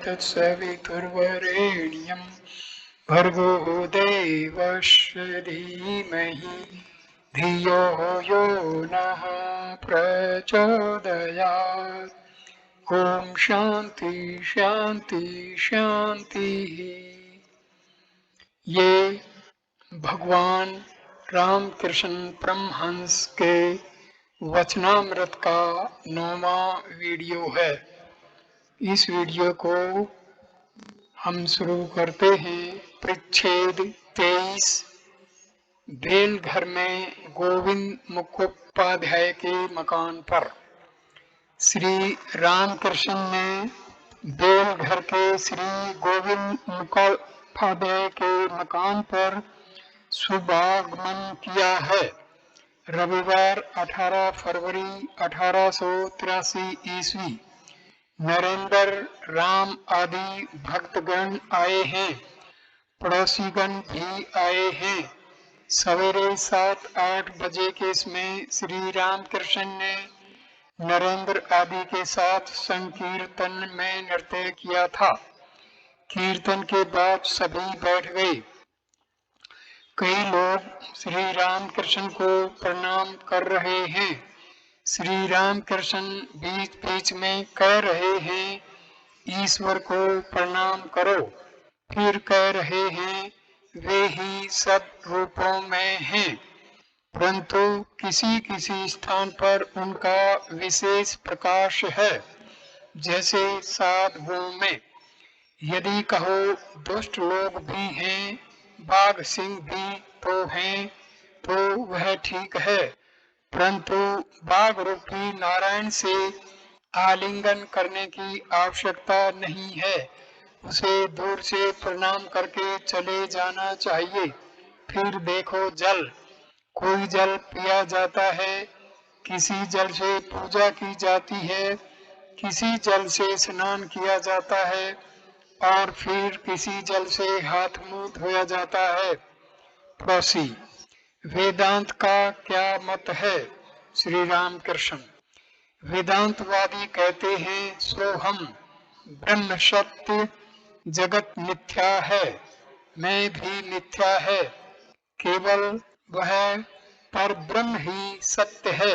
तत्सवितुर्वरेण्यं भर्गो देवस्य धीमहि धियो यो नः प्रचोदयात्। ओम शांति शांति शांति। ये भगवान रामकृष्ण परमहंस के वचनामृत का 9वां वीडियो है। इस वीडियो को हम शुरू करते हैं परिच्छेद 23 बेलघर में गोविंद मुखोपाध्याय के मकान पर। श्री रामकृष्ण ने बेलघर के श्री गोविंद मुखोपाध्याय के मकान पर शुभागमन किया है। रविवार 18 फरवरी 1883 ईस्वी। नरेंद्र राम आदि भक्तगण आए हैं, पड़ोसीगण भी आए हैं। सवेरे 7-8 बजे के समय श्री रामकृष्ण ने नरेंद्र आदि के साथ संकीर्तन में नृत्य किया था। कीर्तन के बाद सभी बैठ गए। कई लोग श्री रामकृष्ण को प्रणाम कर रहे हैं। श्री रामकृष्ण बीच बीच में कह रहे हैं, ईश्वर को प्रणाम करो। फिर कह रहे हैं, वे ही सब रूपों में हैं, परंतु किसी किसी स्थान पर उनका विशेष प्रकाश है, जैसे साधुओं में। यदि कहो दुष्ट लोग भी हैं, बाघ सिंह भी तो हैं, तो वह ठीक है, परंतु बाघ रूपी नारायण से आलिंगन करने की आवश्यकता नहीं है। उसे दूर से प्रणाम करके चले जाना चाहिए। फिर देखो जल, कोई जल पिया जाता है, किसी जल से पूजा की जाती है, किसी जल से स्नान किया जाता है और फिर किसी जल से हाथ मुंह धोया जाता है। पड़ोसी, वेदांत का क्या मत है? श्री रामकृष्ण, वेदांतवादी कहते हैं सोहम, ब्रह्म सत्य, जगत मिथ्या है, मैं भी मिथ्या है, केवल वह पर ब्रह्म ही सत्य है,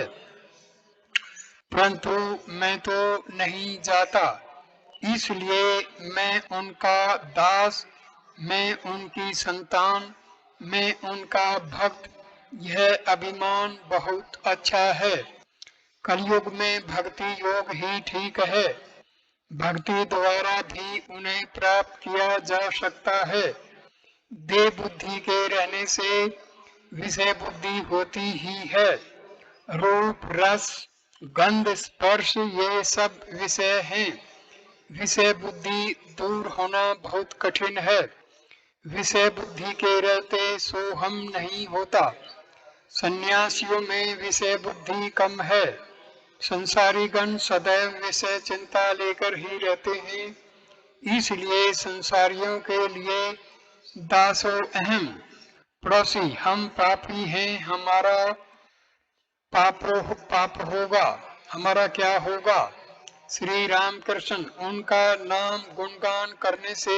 परंतु मैं तो नहीं जाता, इसलिए मैं उनका दास, मैं उनकी संतान, मैं उनका भक्त। यह अभिमान बहुत अच्छा है। कलयुग में भक्ति योग ही ठीक है। भक्ति द्वारा भी उन्हें प्राप्त किया जा सकता है। देह बुद्धि के रहने से विषय बुद्धि होती ही है। रूप रस गंध स्पर्श ये सब विषय हैं। विषय बुद्धि दूर होना बहुत कठिन है। विषय बुद्धि के रहते सोहम नहीं होता। सन्यासियों में विषय बुद्धि कम है। संसारी गण सदैव विषय चिंता लेकर ही रहते हैं, इसलिए संसारियों के लिए दासो अहम। पड़ोसी, हम पापी हैं, हमारा पाप होगा, हमारा क्या होगा? श्री रामकृष्ण, उनका नाम गुणगान करने से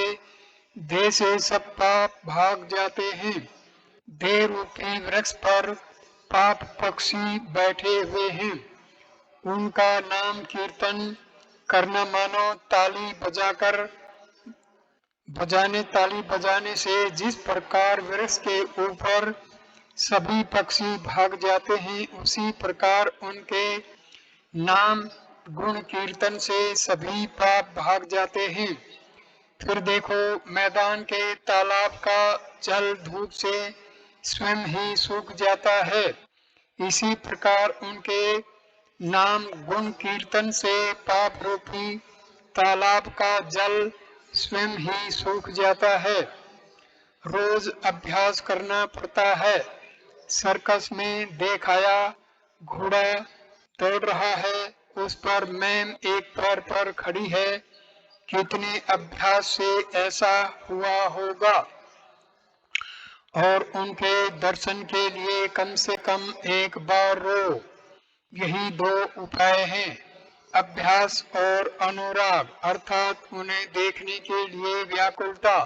देह से सब पाप भाग जाते हैं। देह रूपी वृक्ष पर पाप पक्षी बैठे हुए हैं। उनका नाम कीर्तन करना मानो ताली बजाने से जिस प्रकार वृक्ष के ऊपर सभी पक्षी भाग जाते हैं, उसी प्रकार उनके नाम गुण कीर्तन से सभी पाप भाग जाते हैं। फिर देखो मैदान के तालाब का जल धूप से स्वयं ही सूख जाता है। इसी प्रकार उनके नाम गुण कीर्तन से पाप रूपी तालाब का जल स्वयं ही सूख जाता है। रोज अभ्यास करना पड़ता है। सर्कस में देखाया घोड़ा दौड़ रहा है, उस पर मैम एक पैर पर खड़ी है। कितने अभ्यास से ऐसा हुआ होगा। और उनके दर्शन के लिए कम से कम एक बार रो। यही 2 उपाय हैं। अभ्यास और अनुराग अर्थात उन्हें देखने के लिए व्याकुलता।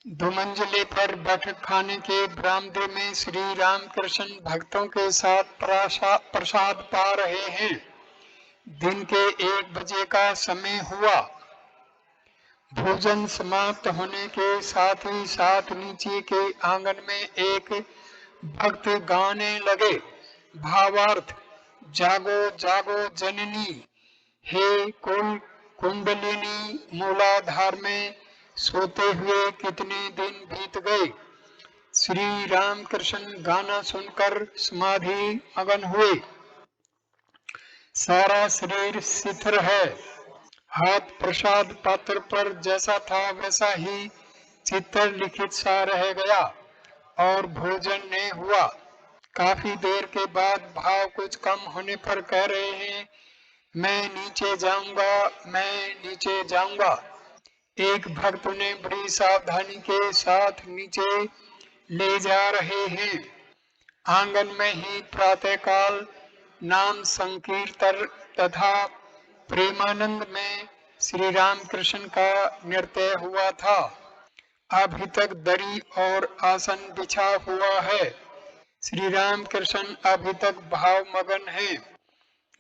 दुमंजले पर बैठक खाने के बरामदे में श्री रामकृष्ण भक्तों के साथ प्रसाद पा रहे हैं। दिन के 1 बजे का समय हुआ। भोजन समाप्त होने के साथ ही साथ नीचे के आंगन में एक भक्त गाने लगे। भावार्थ: जागो जागो जननी, हे कुल कुंडलिनी, मूलाधार में सोते हुए कितने दिन बीत गए। श्री रामकृष्ण गाना सुनकर समाधि मगन हुए। सारा शरीर शिथिल है। हाथ प्रसाद पात्र पर जैसा था वैसा ही चित्र लिखित सा रह गया और भोजन नहीं हुआ। काफी देर के बाद भाव कुछ कम होने पर कह रहे हैं, मैं नीचे जाऊंगा, मैं नीचे जाऊंगा। एक भक्त ने बड़ी सावधानी के साथ नीचे ले जा रहे हैं। आंगन में ही प्रातःकाल नाम संकीर्तन तथा प्रेमानंद में श्री रामकृष्ण का नृत्य हुआ था। अभी तक दरी और आसन बिछा हुआ है। श्री रामकृष्ण अभी तक भाव मगन हैं।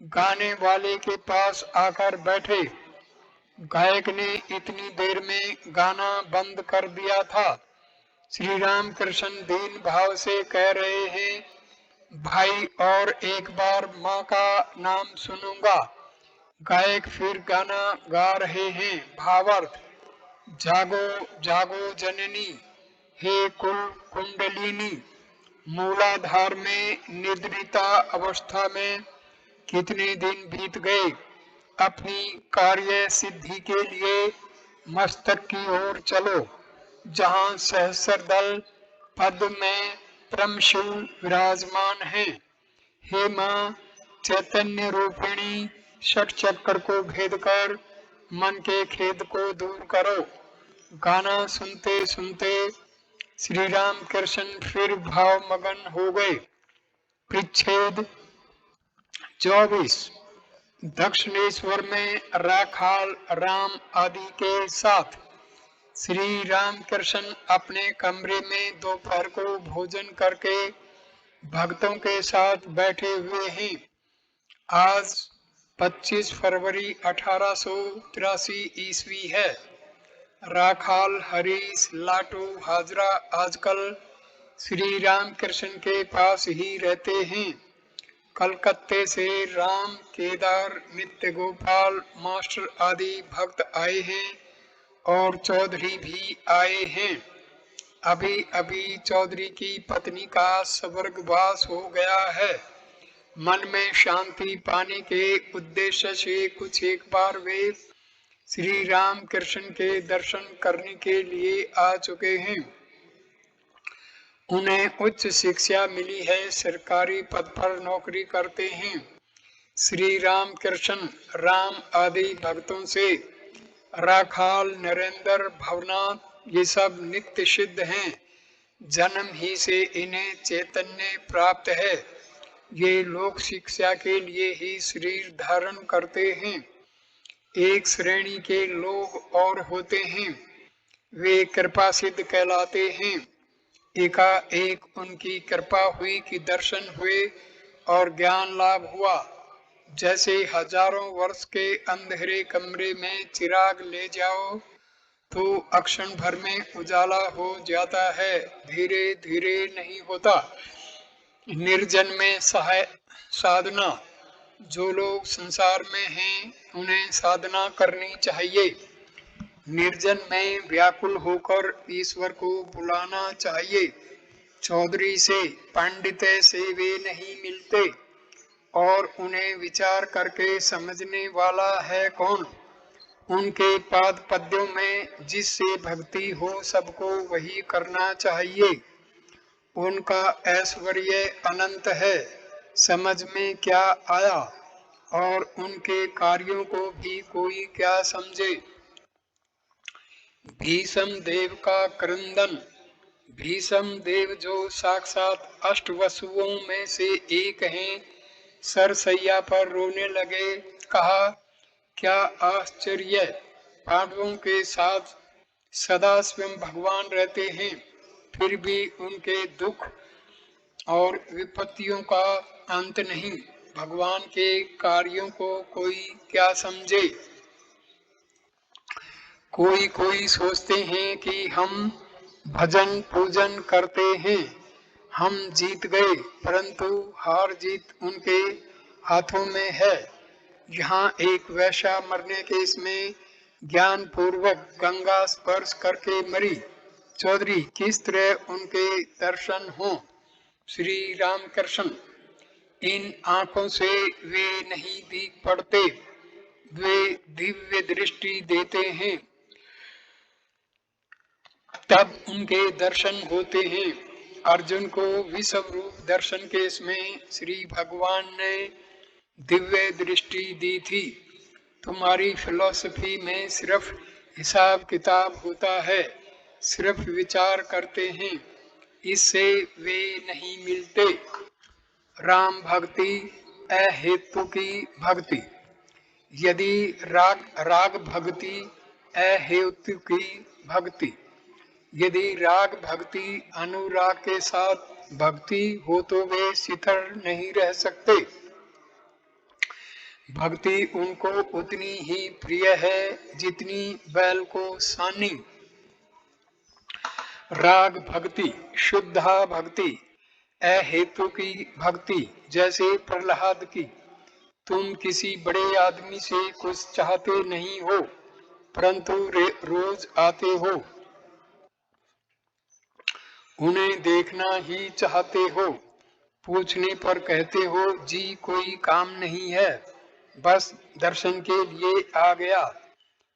गाने वाले के पास आकर बैठे। गायक ने इतनी देर में गाना बंद कर दिया था। श्री रामकृष्ण दीन भाव से कह रहे हैं, भाई और एक बार माँ का नाम सुनूंगा। गायक फिर गाना गा रहे हैं। भावार्थ: जागो जागो जननी, हे कुल कुंडलिनी, मूलाधार में निद्रिता अवस्था में कितने दिन बीत गए। अपनी कार्य सिद्धि के लिए मस्तक की ओर चलो, जहाँ सहस्रदल पद में परमशिव विराजमान है। हे माँ चैतन्य रूपिणी, षट चक्र को भेद कर मन के खेद को दूर करो। गाना सुनते सुनते श्री रामकृष्ण फिर भाव मगन हो गए। परिच्छेद 24। दक्षिणेश्वर में राखाल राम आदि के साथ श्री रामकृष्ण अपने कमरे में दोपहर को भोजन करके भक्तों के साथ बैठे हुए हैं। आज 25 फरवरी 1883 ईस्वी है। राखाल, हरीश, लाटू, हाजरा आजकल श्री रामकृष्ण के पास ही रहते हैं। कलकत्ते से राम, केदार, नित्य गोपाल मास्टर आदि भक्त आए हैं और चौधरी भी आए हैं। अभी अभी चौधरी की पत्नी का स्वर्गवास हो गया है। मन में शांति पाने के उद्देश्य से कुछ एक बार वे श्री रामकृष्ण के दर्शन करने के लिए आ चुके हैं। उन्हें उच्च शिक्षा मिली है, सरकारी पद पर नौकरी करते हैं। श्री रामकृष्ण राम आदि भक्तों से राखाल, नरेंद्र, भवनाथ ये सब नित्य सिद्ध हैं। जन्म ही से इन्हें चैतन्य प्राप्त है। ये लोक शिक्षा के लिए ही शरीर धारण करते हैं। एक श्रेणी के लोग और होते हैं, वे कृपा सिद्ध कहलाते हैं। एकाएक उनकी कृपा हुई कि दर्शन हुए और ज्ञान लाभ हुआ। जैसे हजारों वर्ष के अंधेरे कमरे में चिराग ले जाओ तो अक्षण भर में उजाला हो जाता है, धीरे धीरे नहीं होता। निर्जन में साधना। जो लोग संसार में हैं उन्हें साधना करनी चाहिए। निर्जन में व्याकुल होकर ईश्वर को बुलाना चाहिए। चौधरी से, पंडित से वे नहीं मिलते और उन्हें विचार करके समझने वाला है कौन। उनके पाद पद्यों में जिससे भक्ति हो सबको वही करना चाहिए। उनका ऐश्वर्य अनंत है, समझ में क्या आया, और उनके कार्यों को भी कोई क्या समझे। भीषम देव का क्रंदन। भीषम देव जो साक्षात अष्टवसुओं में से एक हैं, सरसैया पर रोने लगे। कहा, क्या आश्चर्य, पांडवों के साथ सदा स्वयं भगवान रहते हैं, फिर भी उनके दुख और विपत्तियों का अंत नहीं। भगवान के कार्यों को कोई क्या समझे। कोई कोई सोचते हैं कि हम भजन पूजन करते हैं, हम जीत गए, परंतु हार जीत उनके हाथों में है। यहाँ एक वैश्या मरने केस में ज्ञान पूर्वक गंगा स्पर्श करके मरी। चौधरी, किस तरह उनके दर्शन हों। श्री रामकृष्ण, इन आंखों से वे नहीं दिख पड़ते, वे दिव्य दृष्टि देते हैं, तब उनके दर्शन होते हैं। अर्जुन को विश्व रूप दर्शन के इसमें श्री भगवान ने दिव्य दृष्टि दी थी। तुम्हारी फिलॉसफी में सिर्फ हिसाब किताब होता है, सिर्फ विचार करते हैं, इससे वे नहीं मिलते। राम भक्ति अहेतु की भक्ति। यदि राग भक्ति अहेतु की भक्ति, यदि राग भक्ति अनुराग के साथ भक्ति हो तो वे शिथिल नहीं रह सकते। भक्ति उनको उतनी ही प्रिय है जितनी बैल को सानी। राग भक्ति, शुद्धा भक्ति, अहेतु की भक्ति, जैसे प्रहलाद की। तुम किसी बड़े आदमी से कुछ चाहते नहीं हो, परंतु रोज आते हो, उन्हें देखना ही चाहते हो। पूछने पर कहते हो, जी कोई काम नहीं है, बस दर्शन के लिए आ गया।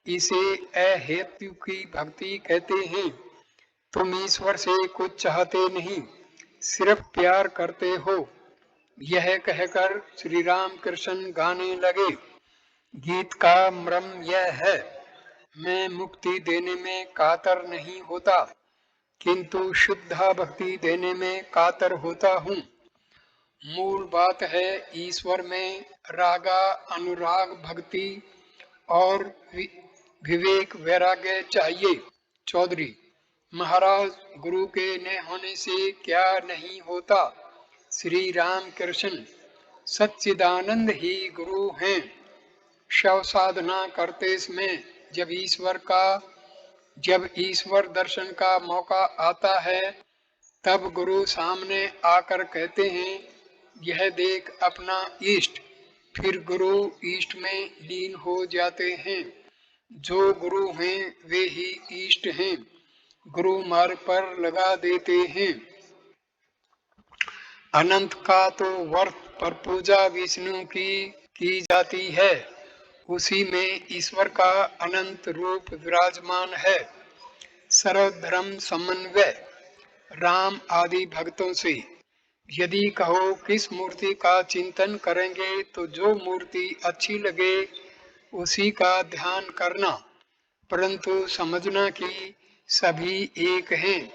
इसे अहेतु की भक्ति कहते हैं। तुम ईश्वर से कुछ चाहते नहीं, सिर्फ प्यार करते हो। यह कहकर श्री राम कृष्ण गाने लगे। गीत का मर्म यह है, मैं मुक्ति देने में कातर नहीं होता, किंतु शुद्धा भक्ति देने में कातर होता हूँ। मूल बात है ईश्वर में रागा अनुराग भक्ति और विवेक वैराग्य चाहिए। चौधरी, महाराज गुरु के न होने से क्या नहीं होता। श्री राम कृष्ण सच्चिदानंद ही गुरु हैं। शव साधना करते समय जब ईश्वर दर्शन का मौका आता है, तब गुरु सामने आकर कहते हैं, यह देख अपना इष्ट। फिर गुरु इष्ट में लीन हो जाते हैं। जो गुरु हैं वे ही इष्ट हैं, गुरु मार्ग पर लगा देते हैं। अनंत का तो वर्त पर पूजा विष्णु की जाती है, उसी में ईश्वर का अनंत रूप विराजमान है। सर्वधर्म समन्वय राम आदि भक्तों से। यदि कहो किस मूर्ति का चिंतन करेंगे, तो जो मूर्ति अच्छी लगे उसी का ध्यान करना, परंतु समझना कि सभी एक हैं,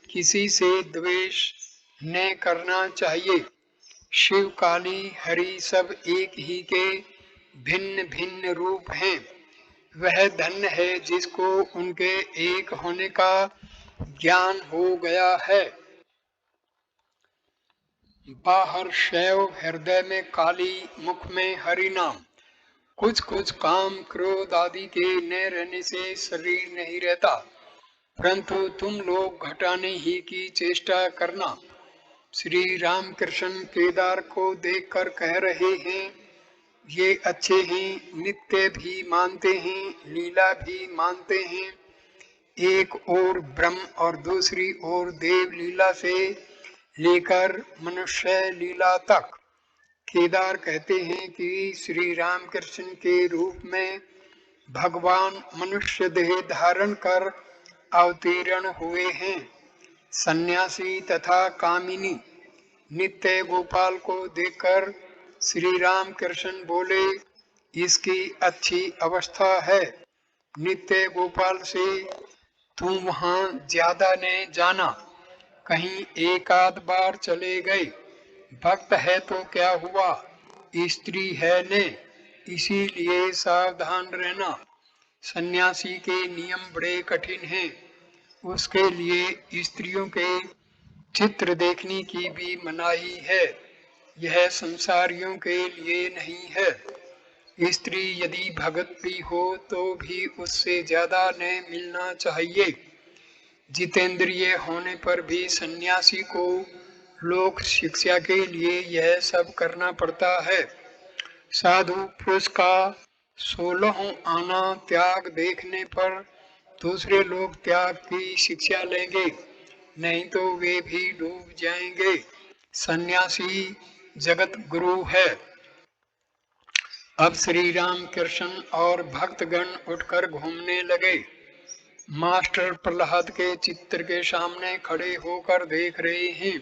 किसी से द्वेष न करना चाहिए। शिव काली हरि सब एक ही के भिन्न भिन्न रूप हैं। वह धन्य है जिसको उनके एक होने का ज्ञान हो गया है। बाहर शैव, हृदय में काली, मुख में हरि नाम। कुछ कुछ काम क्रोध आदि के न रहने से शरीर नहीं रहता, परंतु तुम लोग घटाने ही की चेष्टा करना। श्री रामकृष्ण केदार को देखकर कह रहे हैं, ये अच्छे हैं, नित्य भी मानते हैं, लीला भी मानते हैं। एक ओर ब्रह्म और दूसरी ओर देव लीला से लेकर मनुष्य लीला तक। केदार कहते हैं कि श्री रामकृष्ण के रूप में भगवान मनुष्य देह धारण कर अवतीर्ण हुए हैं। सन्यासी तथा कामिनी नित्य गोपाल को देखकर श्री राम कृष्ण बोले, इसकी अच्छी अवस्था है। नित्य गोपाल से तुम वहां ज्यादा ने जाना, कहीं एक आध बार चले गए। भक्त है तो क्या हुआ, स्त्री है ने, इसीलिए सावधान रहना। सन्यासी के नियम बड़े कठिन हैं। उसके लिए स्त्रियों के चित्र देखने की भी मनाही है। यह संसारियों के लिए नहीं है। स्त्री यदि भगत भी हो तो भी उससे ज्यादा न मिलना चाहिए। जितेंद्रिय होने पर भी सन्यासी को लोक शिक्षा के लिए यह सब करना पड़ता है। साधु पुरुष का 16 आना त्याग देखने पर दूसरे लोग त्याग की शिक्षा लेंगे, नहीं तो वे भी डूब जाएंगे। सन्यासी जगत गुरु है। अब श्री राम कृष्ण और भक्तगण उठकर घूमने लगे। मास्टर प्रहलाद के चित्र के सामने खड़े होकर देख रहे हैं।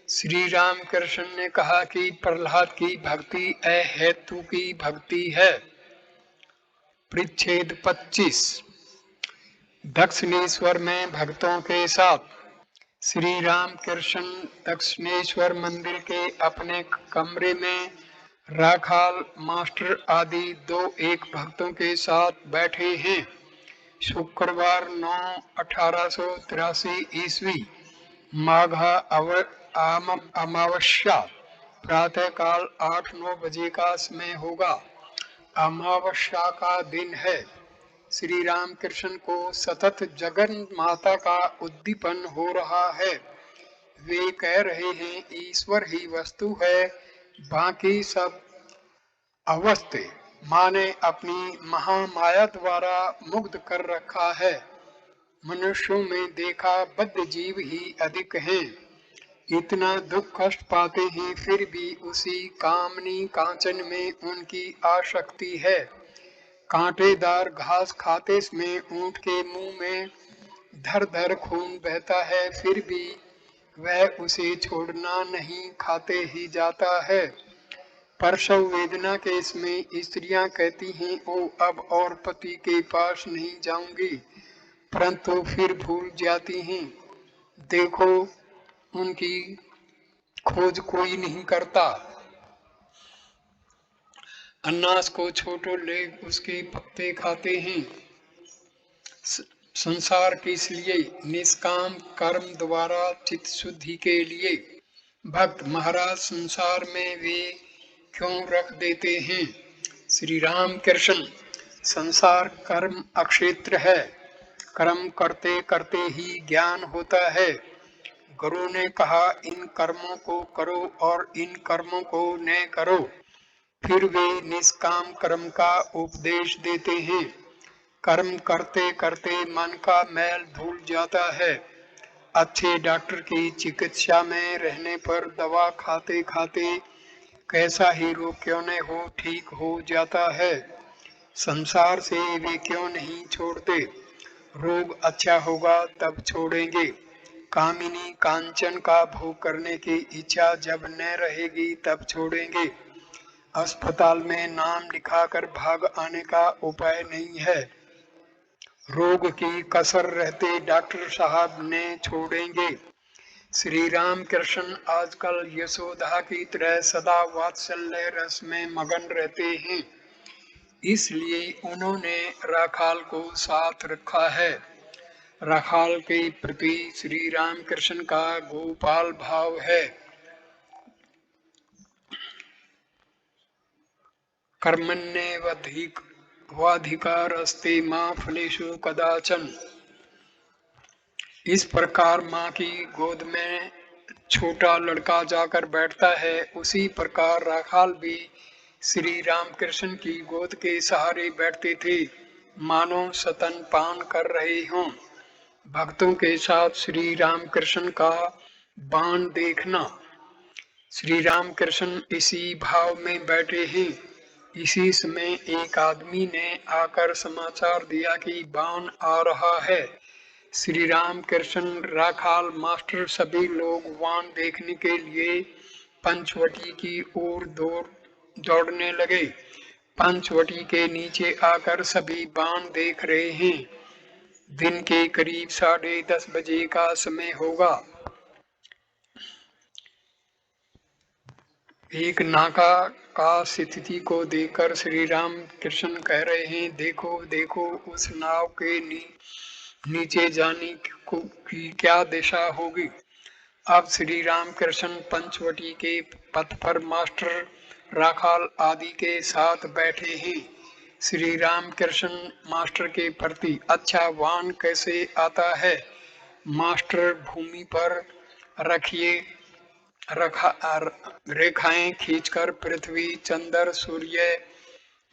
श्री राम कृष्ण ने कहा कि प्रहलाद की भक्ति अहेतु की भक्ति है। परिच्छेद 25। दक्षिणेश्वर में भक्तों के साथ। श्री राम कृष्ण दक्षिणेश्वर मंदिर के अपने कमरे में राखाल, मास्टर आदि 2-1 भक्तों के साथ बैठे हैं। शुक्रवार 9/1883 ईस्वी, माघा अमावस्या, प्रातःकाल 8-9 बजे का समय होगा। अमावस्या का दिन है। श्री राम कृष्ण को सतत जगन माता का उद्दीपन हो रहा है। वे कह रहे हैं ईश्वर ही वस्तु है, बाकी सब अवस्थे माने अपनी महामाया द्वारा मुग्ध कर रखा है। मनुष्यों में देखा बद्ध जीव ही अधिक हैं। इतना दुख कष्ट पाते हैं फिर भी उसी कामनी कांचन में उनकी आसक्ति है। कांटेदार घास खाते में ऊंट के मुंह में धर धर खून बहता है, फिर भी वह उसे छोड़ना नहीं, खाते ही जाता है। प्रसव वेदना के इसमें स्त्रियां कहती हैं ओ अब और पति के पास नहीं जाऊंगी, परंतु फिर भूल जाती हैं। देखो उनकी खोज कोई नहीं करता। अनाज को छोटो ले उसके पत्ते खाते हैं। संसार किस लिए? निष्काम कर्म द्वारा चित्त शुद्धि के लिए। भक्त महाराज संसार में वे क्यों रख देते हैं? श्री राम कृष्ण, संसार कर्म अक्षेत्र है। कर्म करते करते ही ज्ञान होता है। गुरु ने कहा इन कर्मों को करो और इन कर्मों को न करो। फिर वे निष्काम कर्म का उपदेश देते हैं। कर्म करते करते मन का मैल धुल जाता है। अच्छे डॉक्टर की चिकित्सा में रहने पर दवा खाते खाते कैसा ही रोग क्यों न हो ठीक हो जाता है। संसार से वे क्यों नहीं छोड़ते? रोग अच्छा होगा तब छोड़ेंगे। कामिनी कांचन का भोग करने की इच्छा जब न रहेगी तब छोड़ेंगे। अस्पताल में नाम लिखाकर भाग आने का उपाय नहीं है। रोग की कसर रहते डॉक्टर साहब ने छोड़ेंगे। श्री राम कृष्ण आजकल यशोदा की तरह सदा वात्सल्य रस में मगन रहते हैं, इसलिए उन्होंने राखाल को साथ रखा है। राखाल के प्रति श्री राम कृष्ण का गोपाल भाव है। कर्मण्येवाधिकारस्ते मां फलेषु कदाचन। इस प्रकार माँ की गोद में छोटा लड़का जाकर बैठता है, उसी प्रकार राखाल भी श्री रामकृष्ण की गोद के सहारे बैठते थे, मानो स्तन पान कर रहे हों। भक्तों के साथ श्री रामकृष्ण का बाण देखना। श्री रामकृष्ण इसी भाव में बैठे हैं। इसी समय एक आदमी ने आकर समाचार दिया कि बाण आ रहा है। श्री राम कृष्ण, राखाल, मास्टर सभी लोग वान देखने के लिए पंचवटी की ओर दौड़ने लगे। पंचवटी के नीचे आकर सभी बाण देख रहे हैं। दिन के करीब 10:30 बजे का समय होगा। एक नाका का स्थिति को देखकर श्री राम कृष्ण कह रहे हैं, देखो देखो उस नाव के नीचे जाने की क्या दिशा होगी। अब श्री राम कृष्ण पंचवटी के पथ पर मास्टर राखाल आदि के साथ बैठे हैं। श्री राम कृष्ण मास्टर के प्रति, अच्छा वान कैसे आता है मास्टर, भूमि पर रखिए रेखाएं खींचकर पृथ्वी, चंद्र, सूर्य,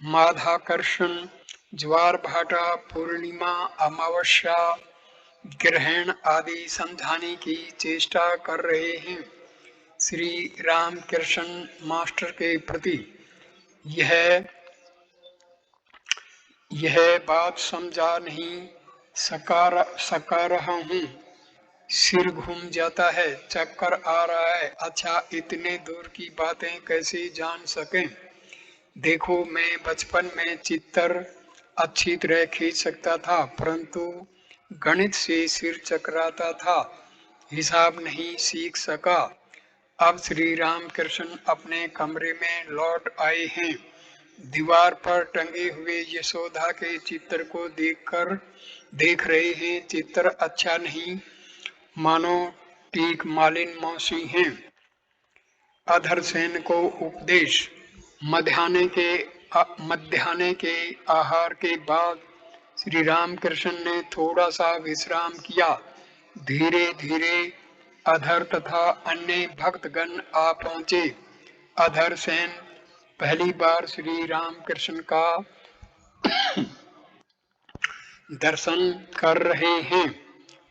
माध्याकर्षण, ज्वार भाटा, पूर्णिमा, अमावस्या, ग्रहण आदि समझाने की चेष्टा कर रहे हैं। श्री राम कृष्ण मास्टर के प्रति यह बात समझा नहीं सका रहा हूँ। सिर घूम जाता है, चक्कर आ रहा है। अच्छा, इतने दूर की बातें कैसे जान सकें? देखो, मैं बचपन में चित्र अच्छी तरह खींच सकता था, परंतु गणित से सिर चकराता था, हिसाब नहीं सीख सका। अब श्री राम कृष्ण अपने कमरे में लौट आए हैं। दीवार पर टंगे हुए यशोदा के चित्र को देख रहे हैं। चित्र अच्छा नहीं, मानो टीक मालिन मौसी हैं। अधरसेन को उपदेश। मध्याह्न के आहार के बाद श्री राम कृष्ण ने थोड़ा सा विश्राम किया। धीरे धीरे अधर तथा अन्य भक्तगण आ पहुंचे। अधरसेन पहली बार श्री राम कृष्ण का दर्शन कर रहे हैं।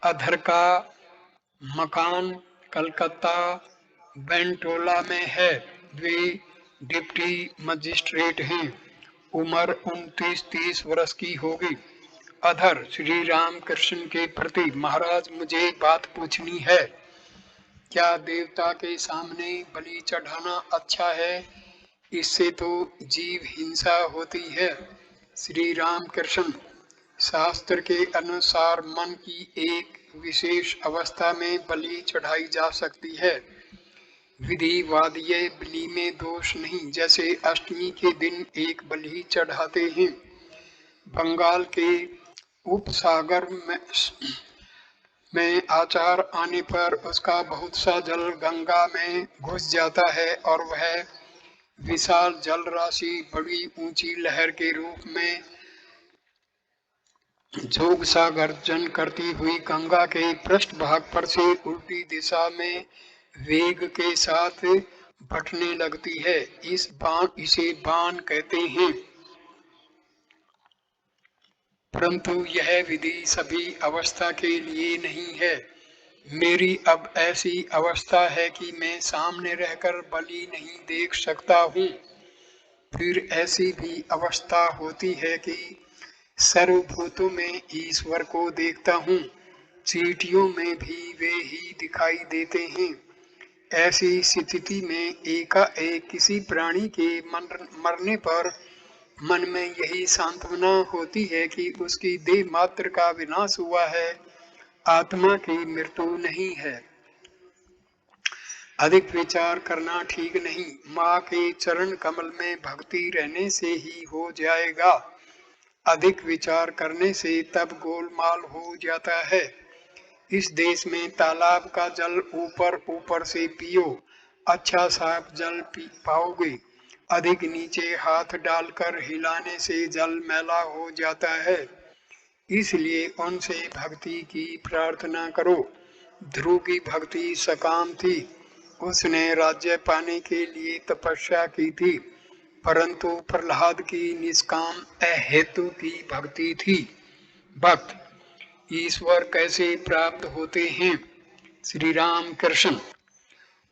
अधर का मकान कलकत्ता बेंटोला में है। वे डिप्टी मजिस्ट्रेट हैं। उम्र 29-30 वर्ष की होगी। अधर श्री राम कृष्ण के प्रति, महाराज मुझे बात पूछनी है। क्या देवता के सामने बलि चढ़ाना अच्छा है? इससे तो जीव हिंसा होती है। श्री राम कृष्ण, शास्त्र के अनुसार मन की एक विशेष अवस्था में बलि चढ़ाई जा सकती है। विधिवादीय बलि में दोष नहीं। जैसे अष्टमी के दिन एक बलि चढ़ाते हैं। बंगाल के उपसागर में आचार आने पर उसका बहुत सा जल गंगा में घुस जाता है और वह विशाल जल राशि बड़ी ऊंची लहर के रूप में जोग सा गर्जन करती हुई गंगा के पृष्ठभाग पर से उल्टी दिशा में वेग के साथ बटने लगती है। इसे बाण कहते हैं। परंतु यह विधि सभी अवस्था के लिए नहीं है। मेरी अब ऐसी अवस्था है कि मैं सामने रहकर बलि नहीं देख सकता हूँ। फिर ऐसी भी अवस्था होती है कि सर्वभूतों में ईश्वर को देखता हूँ। चींटियों में भी वे ही दिखाई देते हैं। ऐसी स्थिति में एकाएक किसी प्राणी के मरने पर मन में यही सांत्वना होती है कि उसकी देह मात्र का विनाश हुआ है, आत्मा की मृत्यु नहीं है। अधिक विचार करना ठीक नहीं। माँ के चरण कमल में भक्ति रहने से ही हो जाएगा। अधिक विचार करने से तब गोलमाल हो जाता है। इस देश में तालाब का जल ऊपर ऊपर से पियो, अच्छा साफ जल पी पाओगे। अधिक नीचे हाथ डालकर हिलाने से जल मैला हो जाता है। इसलिए उनसे भक्ति की प्रार्थना करो। ध्रुव की भक्ति सकाम थी। उसने राज्य पाने के लिए तपस्या की थी, परंतु प्रहलाद की निष्काम अहेतु की भक्ति थी। भक्त ईश्वर कैसे प्राप्त होते हैं? श्री राम कृष्ण,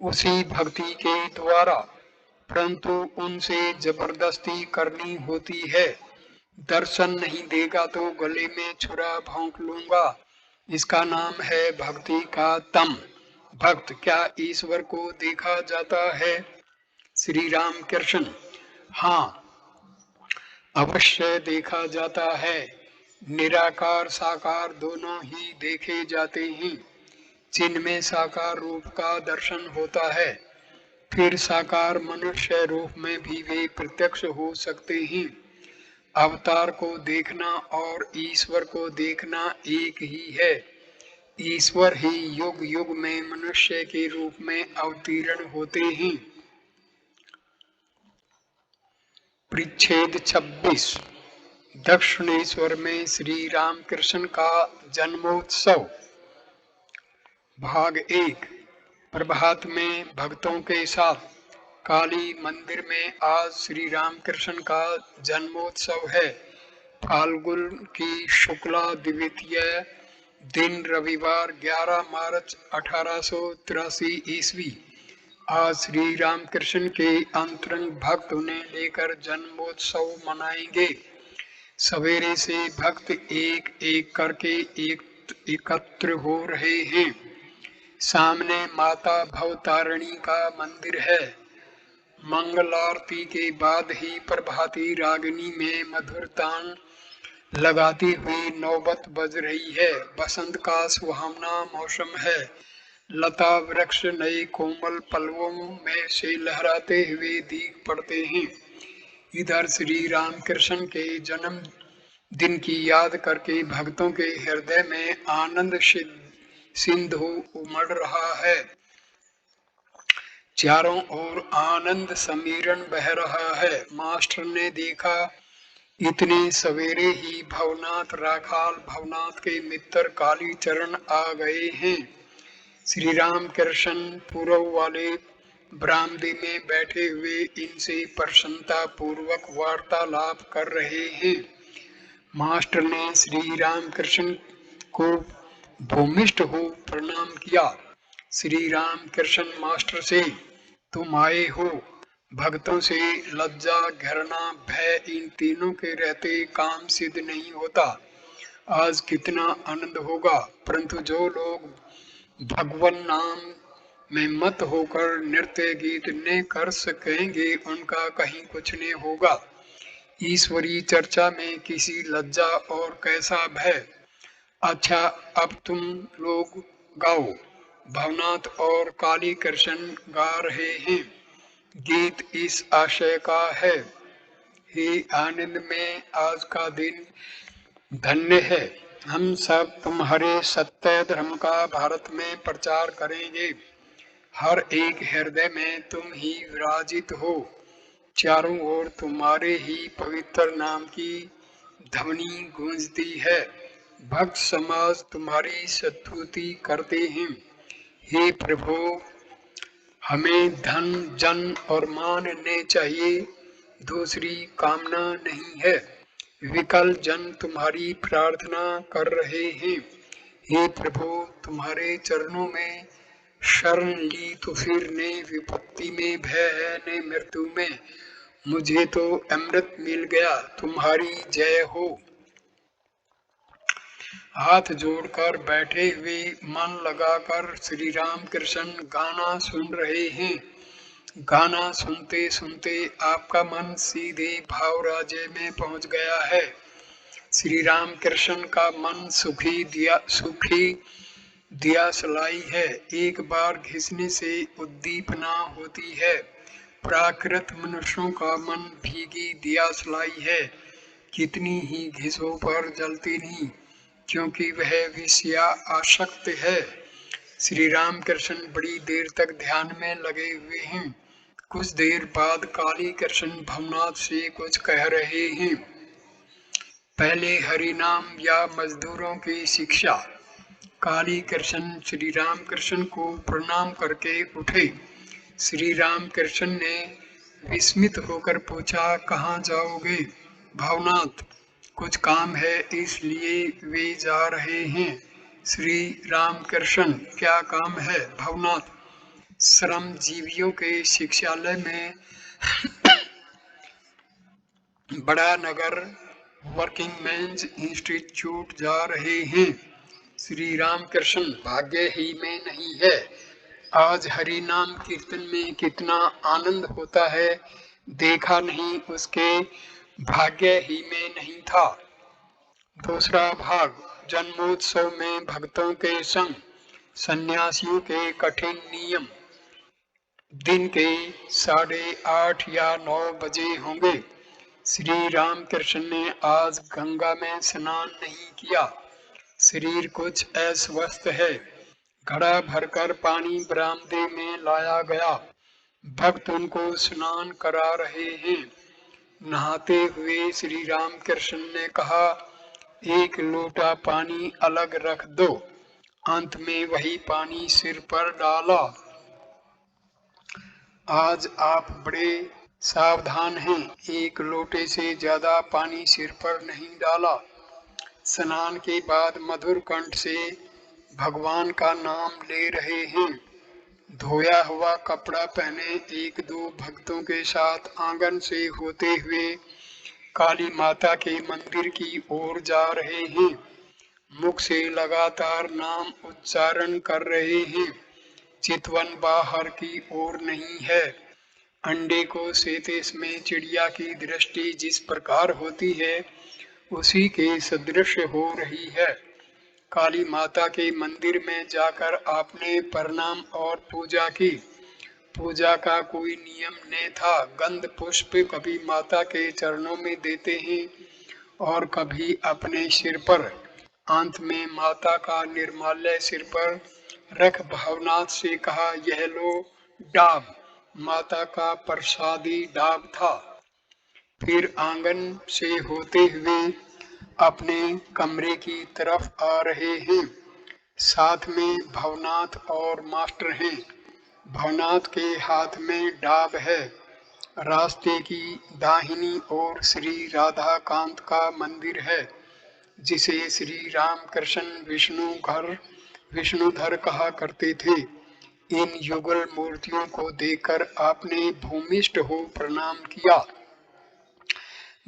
उसी भक्ति के द्वारा, परंतु उनसे जबरदस्ती करनी होती है। दर्शन नहीं देगा तो गले में छुरा भोंक लूंगा। इसका नाम है भक्ति का तम। भक्त, क्या ईश्वर को देखा जाता है? श्री राम कृष्ण, हाँ, अवश्य देखा जाता है। निराकार साकार दोनों ही देखे जाते हैं। जिनमें साकार रूप का दर्शन होता है, फिर साकार मनुष्य रूप में भी वे प्रत्यक्ष हो सकते हैं। अवतार को देखना और ईश्वर को देखना एक ही है। ईश्वर ही युग युग में मनुष्य के रूप में अवतीर्ण होते हैं। परिच्छेद 26 दक्षिणेश्वर में श्री रामकृष्ण का जन्मोत्सव। भाग 1। प्रभात में भक्तों के साथ काली मंदिर में आज श्री रामकृष्ण का जन्मोत्सव है। फाल्गुन की शुक्ला द्वितीय दिन रविवार 11 मार्च 1883 ईस्वी। आज श्री रामकृष्ण के अंतरंग भक्त उन्हें लेकर जन्मोत्सव मनाएंगे। सवेरे से भक्त एक एक करके एकत्र हो रहे हैं। सामने माता भवतारिणी का मंदिर है। मंगल आरती के बाद ही प्रभाती रागिनी में मधुर तान लगाती हुई नौबत बज रही है। बसंत का सुहावना मौसम है। लता वृक्ष नए कोमल पल्लवों में से लहराते हुए दिख पड़ते हैं। इधर श्री रामकृष्ण के जन्म दिन की याद करके भक्तों के हृदय में आनंद सिंधु उमड़ रहा है। चारों ओर आनंद समीरण बह रहा है। मास्टर ने देखा इतने सवेरे ही भवनाथ राखाल भवनाथ के मित्र कालीचरण आ गए हैं। श्री राम कृष्ण पूर्व वाले बरामदे में बैठे हुए इनसे प्रसन्नता पूर्वक वार्तालाप कर रहे हैं। मास्टर ने श्री राम कृष्ण को भूमिष्ठ हो प्रणाम किया। श्री राम कृष्ण मास्टर से तुम आए हो। भक्तों से लज्जा घृणा भय इन तीनों के रहते काम सिद्ध नहीं होता। आज कितना आनंद होगा, परंतु जो लोग भगवान नाम में मत होकर नृत्य गीत न कर सकेंगे उनका कहीं कुछ नहीं होगा। ईश्वरीय चर्चा में किसी लज्जा और कैसा भय। अच्छा अब तुम लोग गाओ। भवनाथ और काली कृष्ण गा रहे हैं। गीत इस आशय का है, हे आनंद में आज का दिन धन्य है। हम सब तुम्हारे सत्य धर्म का भारत में प्रचार करेंगे। हर एक हृदय में तुम ही विराजित हो। चारों ओर तुम्हारे ही पवित्र नाम की ध्वनि गूंजती है। भक्त समाज तुम्हारी स्तुति करते हैं। हे प्रभु, हमें धन जन और मान ने चाहिए, दूसरी कामना नहीं है। विकल जन तुम्हारी प्रार्थना कर रहे हैं। हे प्रभु, तुम्हारे चरणों में शरण ली तो फिर ने विपत्ति में भय है ने मृत्यु में। मुझे तो अमृत मिल गया। तुम्हारी जय हो। हाथ जोड़कर बैठे हुए मन लगाकर श्री राम कृष्ण गाना सुन रहे हैं। गाना सुनते सुनते आपका मन सीधे भाव राज्य में पहुंच गया है। श्री राम कृष्ण का मन सुखी दिया सलाई है। एक बार घिसने से उद्दीपना होती है। प्राकृत मनुष्यों का मन भीगी दिया सलाई है। कितनी ही घिसों पर जलती नहीं, क्योंकि वह विषया आसक्त है। श्री राम कृष्ण बड़ी देर तक ध्यान में लगे हुए हैं। कुछ देर बाद काली कृष्ण भवनाथ से कुछ कह रहे हैं। पहले हरि नाम या मजदूरों की शिक्षा। काली कृष्ण श्री राम कृष्ण को प्रणाम करके उठे। श्री राम कृष्ण ने विस्मित होकर पूछा, कहाँ जाओगे? भवनाथ। कुछ काम है इसलिए वे जा रहे हैं। श्री राम कृष्ण, क्या काम है? भवनाथ। श्रम जीवियों के शिक्षालय में बड़ा नगर वर्किंग मेंस इंस्टीट्यूट जा रहे हैं। श्री राम कृष्ण, भाग्य ही में नहीं है। आज हरि नाम कीर्तन में कितना आनंद होता है, देखा नहीं उसके भाग्य ही में नहीं था। दूसरा भाग। जन्मोत्सव में भक्तों के संग सन्यासियों के कठिन नियम। दिन के 8:30 या 9 बजे होंगे। श्री रामकृष्ण ने आज गंगा में स्नान नहीं किया। शरीर कुछ अस्वस्थ है। घड़ा भरकर पानी बरामदे में लाया गया। भक्त उनको स्नान करा रहे हैं। नहाते हुए श्री रामकृष्ण ने कहा, एक लोटा पानी अलग रख दो। अंत में वही पानी सिर पर डाला। आज आप बड़े सावधान हैं। एक लोटे से ज्यादा पानी सिर पर नहीं डाला। स्नान के बाद मधुर कंठ से भगवान का नाम ले रहे हैं। धोया हुआ कपड़ा पहने एक दो भक्तों के साथ आंगन से होते हुए काली माता के मंदिर की ओर जा रहे हैं। मुख से लगातार नाम उच्चारण कर रहे हैं। चितवन बाहर की ओर नहीं है। अंडे को सेते में चिड़िया की दृष्टि जिस प्रकार होती है, उसी के सदृश हो रही है। काली माता के मंदिर में जाकर आपने प्रणाम और पूजा की। पूजा का कोई नियम नहीं था। गंध पुष्प कभी माता के चरणों में देते हैं और कभी अपने सिर पर। अंत में माता का निर्माल्य सिर पर रख भावनाथ से कहा, यह लो डाब। माता का प्रसादी डाब था। फिर आंगन से होते हुए अपने कमरे की तरफ आ रहे हैं। साथ में भवनाथ और मास्टर हैं। भवनाथ के हाथ में डाब है। रास्ते की दाहिनी ओर श्री राधा कांत का मंदिर है, जिसे श्री रामकृष्ण विष्णुधर कहा करते थे। इन युगल मूर्तियों को देखकर आपने भूमिष्ठ हो प्रणाम किया।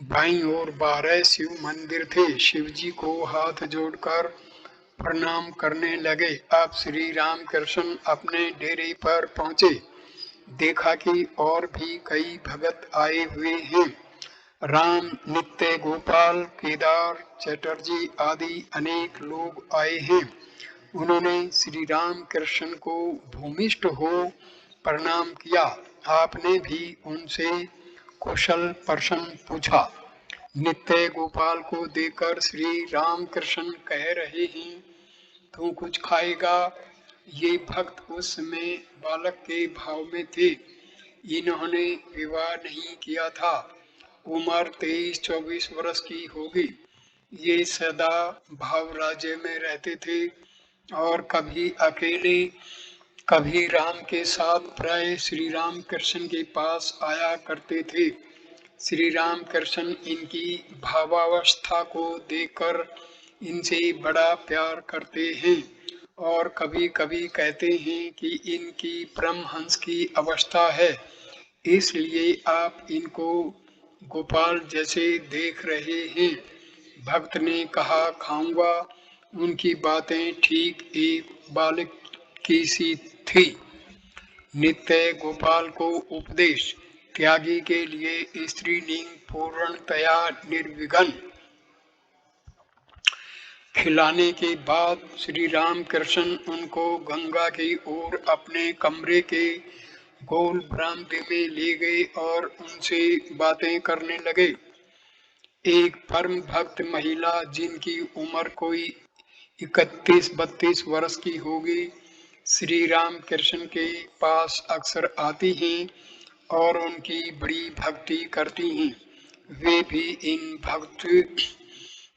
बाईं ओर 12 शिव मंदिर थे। शिव जी को हाथ जोड़कर प्रणाम करने लगे। अब श्री रामकृष्ण अपने डेरे पर पहुंचे। देखा कि और भी कई भगत आए हुए हैं। राम, नित्य गोपाल, केदार, चटर्जी आदि अनेक लोग आए हैं। उन्होंने श्री राम कृष्ण को भूमिष्ठ हो प्रणाम किया। आपने भी उनसे कुशल प्रश्न पूछा। नित्य गोपाल को देखकर श्री राम कृष्ण कह रहे हैं, तू कुछ खाएगा? ये भक्त उस समय बालक के भाव में थे। इन्होंने विवाह नहीं किया था। उम्र 23-24 वर्ष की होगी। ये सदा भाव राज्य में रहते थे और कभी अकेले कभी राम के साथ प्राय श्री राम कृष्ण के पास आया करते थे। श्री राम कृष्ण इनकी भावावस्था को देखकर इनसे बड़ा प्यार करते हैं और कभी कभी कहते हैं कि इनकी परमहंस की अवस्था है, इसलिए आप इनको गोपाल जैसे देख रहे हैं। भक्त ने कहा, खाऊंगा। उनकी बातें ठीक एक बालक की सी थी। नित्य गोपाल को उपदेश। त्यागी के लिए स्त्रीलिंग पूर्णतया निर्विघ्न। खिलाने के बाद श्री राम कृष्ण उनको गंगा की ओर अपने कमरे के गोल बरामदे में ले गए और उनसे बातें करने लगे। एक परम भक्त महिला, जिनकी उम्र कोई 31-32 वर्ष की होगी, श्री राम कृष्ण के पास अक्सर आती हैं और उनकी बड़ी भक्ति करती हैं। वे भी इन भक्त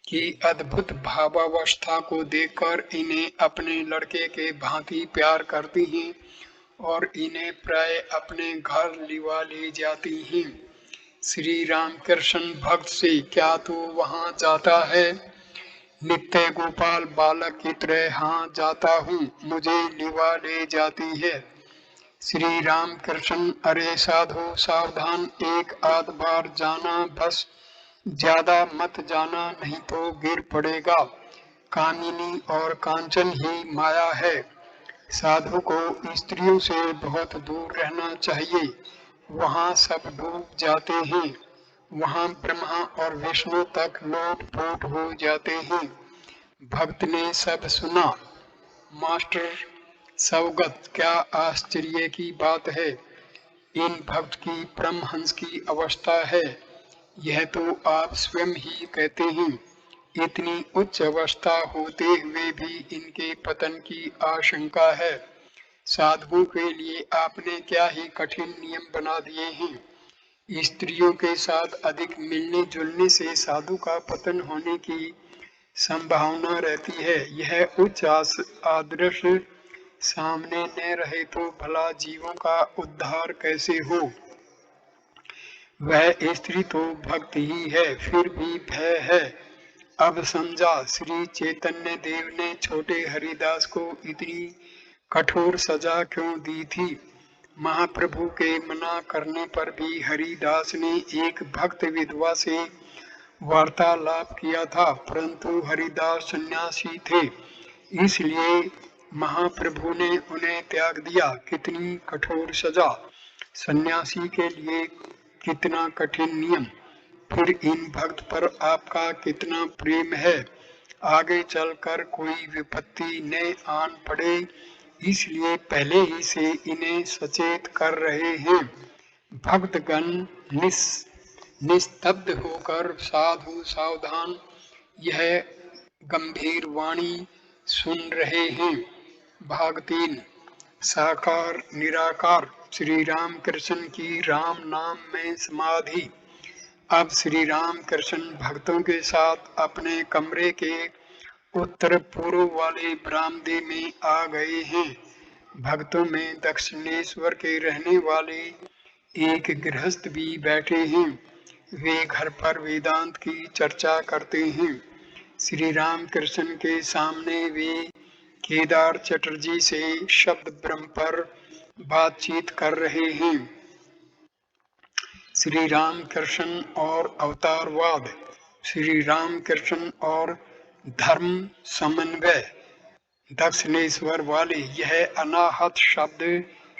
की अद्भुत भावावस्था को देखकर इन्हें अपने लड़के के भांति प्यार करती हैं और इन्हें प्राय अपने घर लिवा ले जाती हैं। श्री रामकृष्ण भक्त से, क्या तू वहां जाता है? नित्य गोपाल बालक की तरह, हाँ जाता हूँ, मुझे लिवा ले जाती है। श्री राम कृष्ण, अरे साधु सावधान, एक आध बार जाना बस, ज्यादा मत जाना, नहीं तो गिर पड़ेगा। कामिनी और कांचन ही माया है। साधु को स्त्रियों से बहुत दूर रहना चाहिए। वहाँ सब डूब जाते हैं। वहाँ ब्रह्मा और विष्णु तक लोट पोट हो जाते हैं। भक्त ने सब सुना। मास्टर सवगत, क्या आश्चर्य की बात है। इन भक्त की परमहंस की अवस्था है। यह तो आप स्वयं ही कहते हैं। इतनी उच्च अवस्था होते हुए भी इनके पतन की आशंका है। साधुओं के लिए आपने क्या ही कठिन नियम बना दिए हैं। स्त्रियों के साथ अधिक मिलने जुलने से साधु का पतन होने की संभावना रहती है। यह उच्च आदर्श सामने न रहे तो भला जीवों का उद्धार कैसे हो। वह स्त्री तो भक्त ही है, फिर भी भय है। अब समझा श्री चैतन्य देव ने छोटे हरिदास को इतनी कठोर सजा क्यों दी थी। महाप्रभु के मना करने पर भी हरिदास ने एक भक्त विधवा से वार्तालाप किया था, परंतु हरिदास सन्यासी थे, इसलिए महाप्रभु ने उन्हें त्याग दिया। कितनी कठोर सजा, सन्यासी के लिए कितना कठिन नियम। फिर इन भक्त पर आपका कितना प्रेम है। आगे चलकर कोई विपत्ति न आन पड़े, इसलिए पहले ही से इन्हें सचेत कर रहे हैं। भक्तगण निस्तब्ध होकर साधु सावधान यह गंभीर वाणी सुन रहे हैं। भाग 3 साकार निराकार श्री राम कृष्ण की राम नाम में समाधि। अब श्री राम कृष्ण भक्तों के साथ अपने कमरे के उत्तर पूर्व वाले बरामदे में आ गए हैं। भक्तों में दक्षिणेश्वर के रहने वाले एक गृहस्थ भी बैठे हैं। वे घर पर वेदांत की चर्चा करते हैं। श्री राम कृष्ण के सामने वे केदार चटर्जी से शब्द ब्रह्म पर बातचीत कर रहे हैं। श्री राम कृष्ण और अवतारवाद, श्री राम कृष्ण और धर्म समन्वय। दक्षिणेश्वर वाले यह अनाहत शब्द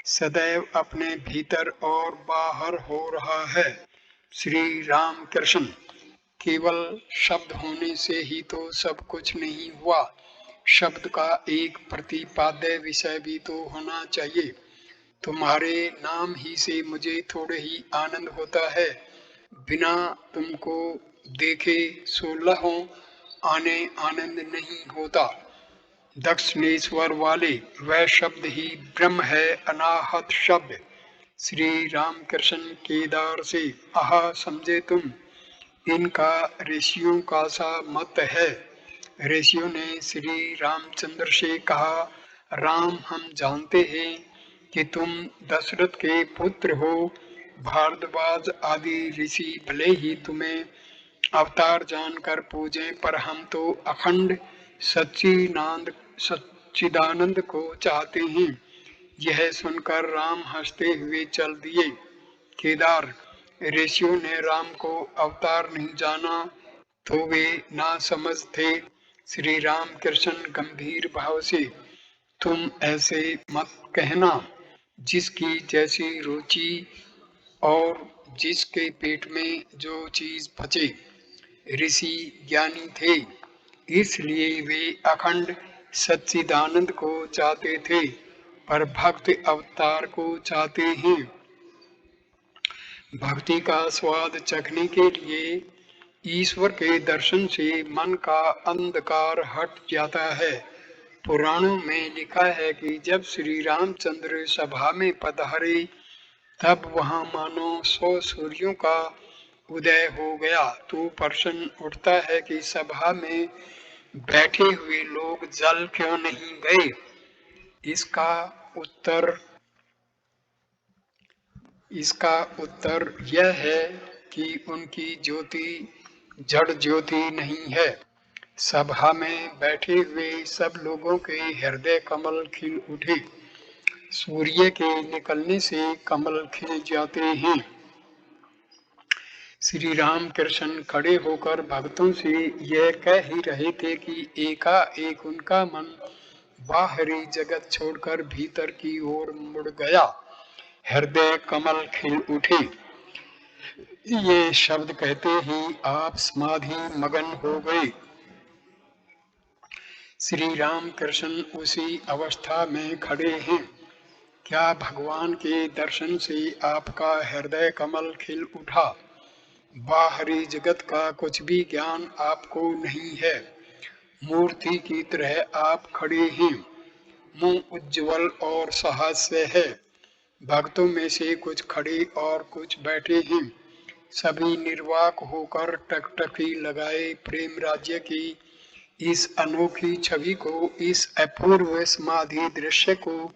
सदैव अपने भीतर और बाहर हो रहा है। श्री राम कृष्ण केवल शब्द होने से ही तो सब कुछ नहीं हुआ। शब्द का एक प्रतिपाद्य विषय भी तो होना चाहिए। तुम्हारे नाम ही से मुझे थोड़े ही आनंद होता है। बिना तुमको देखे 16 आने आनंद नहीं होता। दक्षिणेश्वर वाले वह शब्द ही ब्रह्म है, अनाहत शब्द। श्री रामकृष्ण केदार से आह समझे तुम। इनका ऋषियों का सा मत है। ऋषियों ने श्री रामचंद्र से कहा, राम हम जानते हैं कि तुम दशरथ के पुत्र हो। भारद्वाज आदि ऋषि भले ही तुम्हें अवतार जानकर पूजें, पर हम तो अखंड सच्चिदानंद को चाहते हैं। यह सुनकर राम हंसते हुए चल दिए। केदार ऋषियों ने राम को अवतार नहीं जाना तो वे ना समझ थे। श्री राम कृष्ण गंभीर भाव से, तुम ऐसे मत कहना। जिसकी जैसी रुचि और जिसके पेट में जो चीज पचे। ऋषि ज्ञानी थे, इसलिए वे अखंड सच्चिदानंद को चाहते थे, पर भक्त अवतार को चाहते हैं। भक्ति का स्वाद चखने के लिए ईश्वर के दर्शन से मन का अंधकार हट जाता है। पुराणों में लिखा है कि जब श्री रामचंद्र सभा में पधारे, तब वहां मानो 100 सूर्यों का उदय हो गया। तो प्रश्न उठता है कि सभा में बैठे हुए लोग जल क्यों नहीं गए। इसका उत्तर यह है कि उनकी ज्योति जड़ ज्योति नहीं है। सभा में बैठे हुए सब लोगों के हृदय कमल खिल उठे। सूर्य के निकलने से कमल खिल जाते हैं। श्री राम कृष्ण खड़े होकर भक्तों से यह कह ही रहे थे कि एकाएक उनका मन बाहरी जगत छोड़कर भीतर की ओर मुड़ गया। हृदय कमल खिल उठे। ये शब्द कहते ही आप समाधि मगन हो गए। श्री राम कृष्ण उसी अवस्था में खड़े हैं। क्या भगवान के दर्शन से आपका हृदय कमल खिल उठा? बाहरी जगत का कुछ भी ज्ञान आपको नहीं है। मूर्ति की तरह आप खड़े हैं। मुंह उज्ज्वल और साहस्य है। भक्तों में से कुछ खड़े और कुछ बैठे हैं। सभी निर्वाक होकर टकटकी लगाए प्रेम राज्य की इस अनोखी छवि को, इस अपूर्व समाधि दृश्य को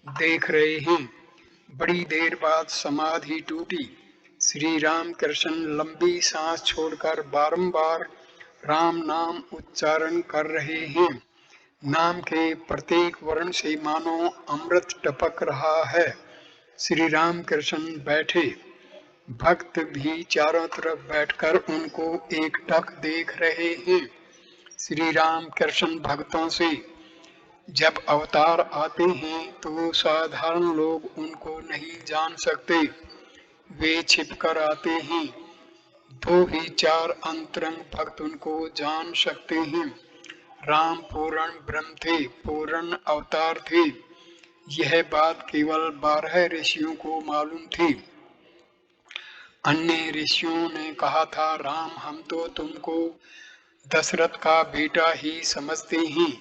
देख रहे हैं। बड़ी देर बाद समाधि टूटी। श्री राम कृष्ण लंबी सांस छोड़कर बारंबार राम नाम उच्चारण कर रहे हैं। नाम के प्रत्येक वर्ण से मानो अमृत टपक रहा है। श्री राम कृष्ण बैठे। भक्त भी चारों तरफ बैठकर उनको एकटक देख रहे हैं। श्री राम कृष्ण भक्तों से जब अवतार आते हैं तो साधारण लोग उनको नहीं जान सकते। वे छिपकर आते हैं। दो ही चार अंतरंग भक्त उनको जान सकते हैं। राम पूर्ण ब्रह्म थे, पूर्ण अवतार थे। यह बात केवल 12 ऋषियों को मालूम थी। अन्य ऋषियों ने कहा था, राम हम तो तुमको दशरथ का बेटा ही समझते हैं।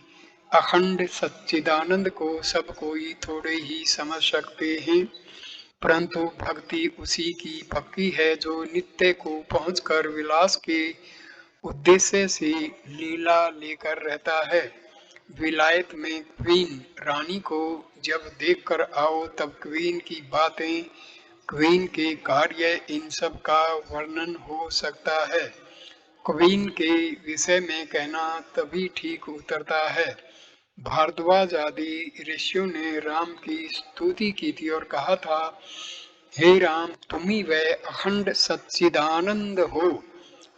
अखंड सच्चिदानंद को सब कोई थोड़े ही समझ सकते हैं, परंतु भक्ति उसी की पक्की है जो नित्य को पहुंचकर विलास के उद्देश्य से लीला लेकर रहता है। विलायत में क्वीन रानी को जब देखकर आओ तब क्वीन की बातें, क्वीन के कार्य, इन सब का वर्णन हो सकता है। क्वीन के विषय में कहना तभी ठीक उतरता है। भारद्वाज आदि ऋषियों ने राम की स्तुति की थी और कहा था, हे राम तुम ही वह अखंड सच्चिदानंद हो।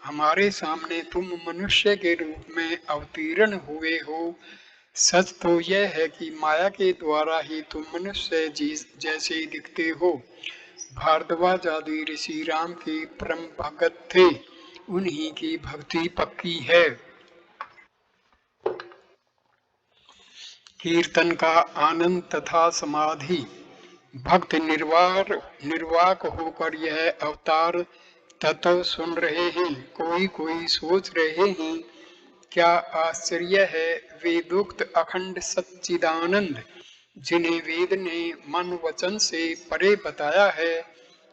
हमारे सामने तुम मनुष्य के रूप में अवतीर्ण हुए हो। सच तो यह है कि माया के द्वारा ही तुम मनुष्य जैसे दिखते हो। भारद्वाज आदि ऋषि राम के परम भगत थे। उन्हीं की भक्ति पक्की है। कीर्तन का आनंद तथा समाधि। भक्त निर्वाक होकर यह अवतार तत्व सुन रहे हैं। कोई कोई सोच रहे हैं, क्या आश्चर्य है, वेदोक्त अखंड सच्चिदानंद जिन्हें वेद ने मन वचन से परे बताया है,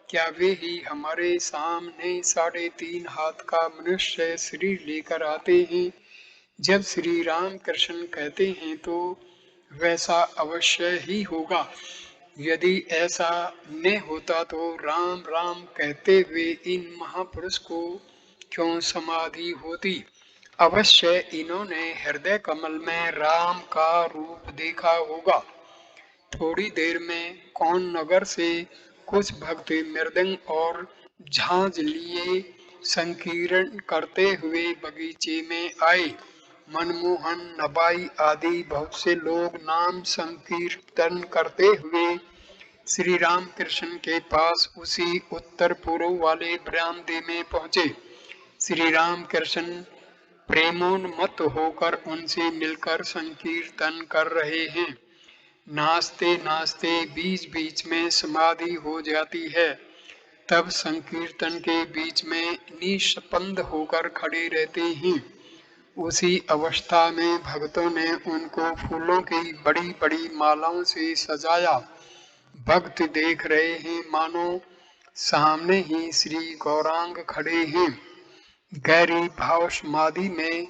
क्या वे ही हमारे सामने 3.5 हाथ का मनुष्य शरीर लेकर आते हैं? जब श्री राम कृष्ण कहते हैं तो वैसा अवश्य ही होगा। यदि ऐसा न होता तो राम राम कहते हुए इन महापुरुष को क्यों समाधि होती? अवश्य इन्होंने हृदय कमल में राम का रूप देखा होगा। थोड़ी देर में कौन नगर से कुछ भक्त मृदंग और झांझ लिए संकीर्तन करते हुए बगीचे में आए। मनमोहन, नबाई आदि बहुत से लोग नाम संकीर्तन करते हुए श्री राम कृष्ण के पास उसी उत्तर पूर्व वाले बरामदे में पहुंचे। श्री राम कृष्ण प्रेमोन्मत्त होकर उनसे मिलकर संकीर्तन कर रहे हैं। नाचते नाचते बीच बीच में समाधि हो जाती है। तब संकीर्तन के बीच में निष्पंद होकर खड़े रहते हैं। उसी अवस्था में भक्तों ने उनको फूलों की बड़ी बड़ी मालाओं से सजाया। भक्त देख रहे हैं मानो सामने ही श्री गौरांग खड़े हैं। गहरी भाव समाधि में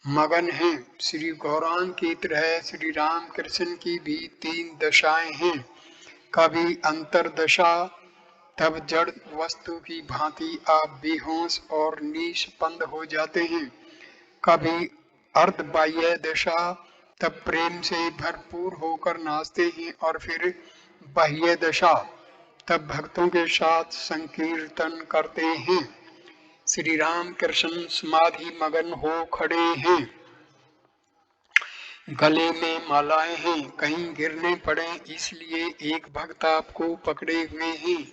मगन हैं। श्री गौरांग की तरह श्री राम कृष्ण की भी 3 दशाएं हैं। कभी अंतरदशा, तब जड़ वस्तु की भांति आप बेहोश और निष्पंद हो जाते हैं। कभी अर्धबाह्य दशा, तब प्रेम से भरपूर होकर नाचते हैं। और फिर बाह्य दशा, तब भक्तों के साथ संकीर्तन करते हैं। श्री राम कृष्ण समाधि मगन हो खड़े हैं। गले में मालाएं हैं, कहीं गिरने पड़े इसलिए एक भक्त आपको पकड़े हुए हैं।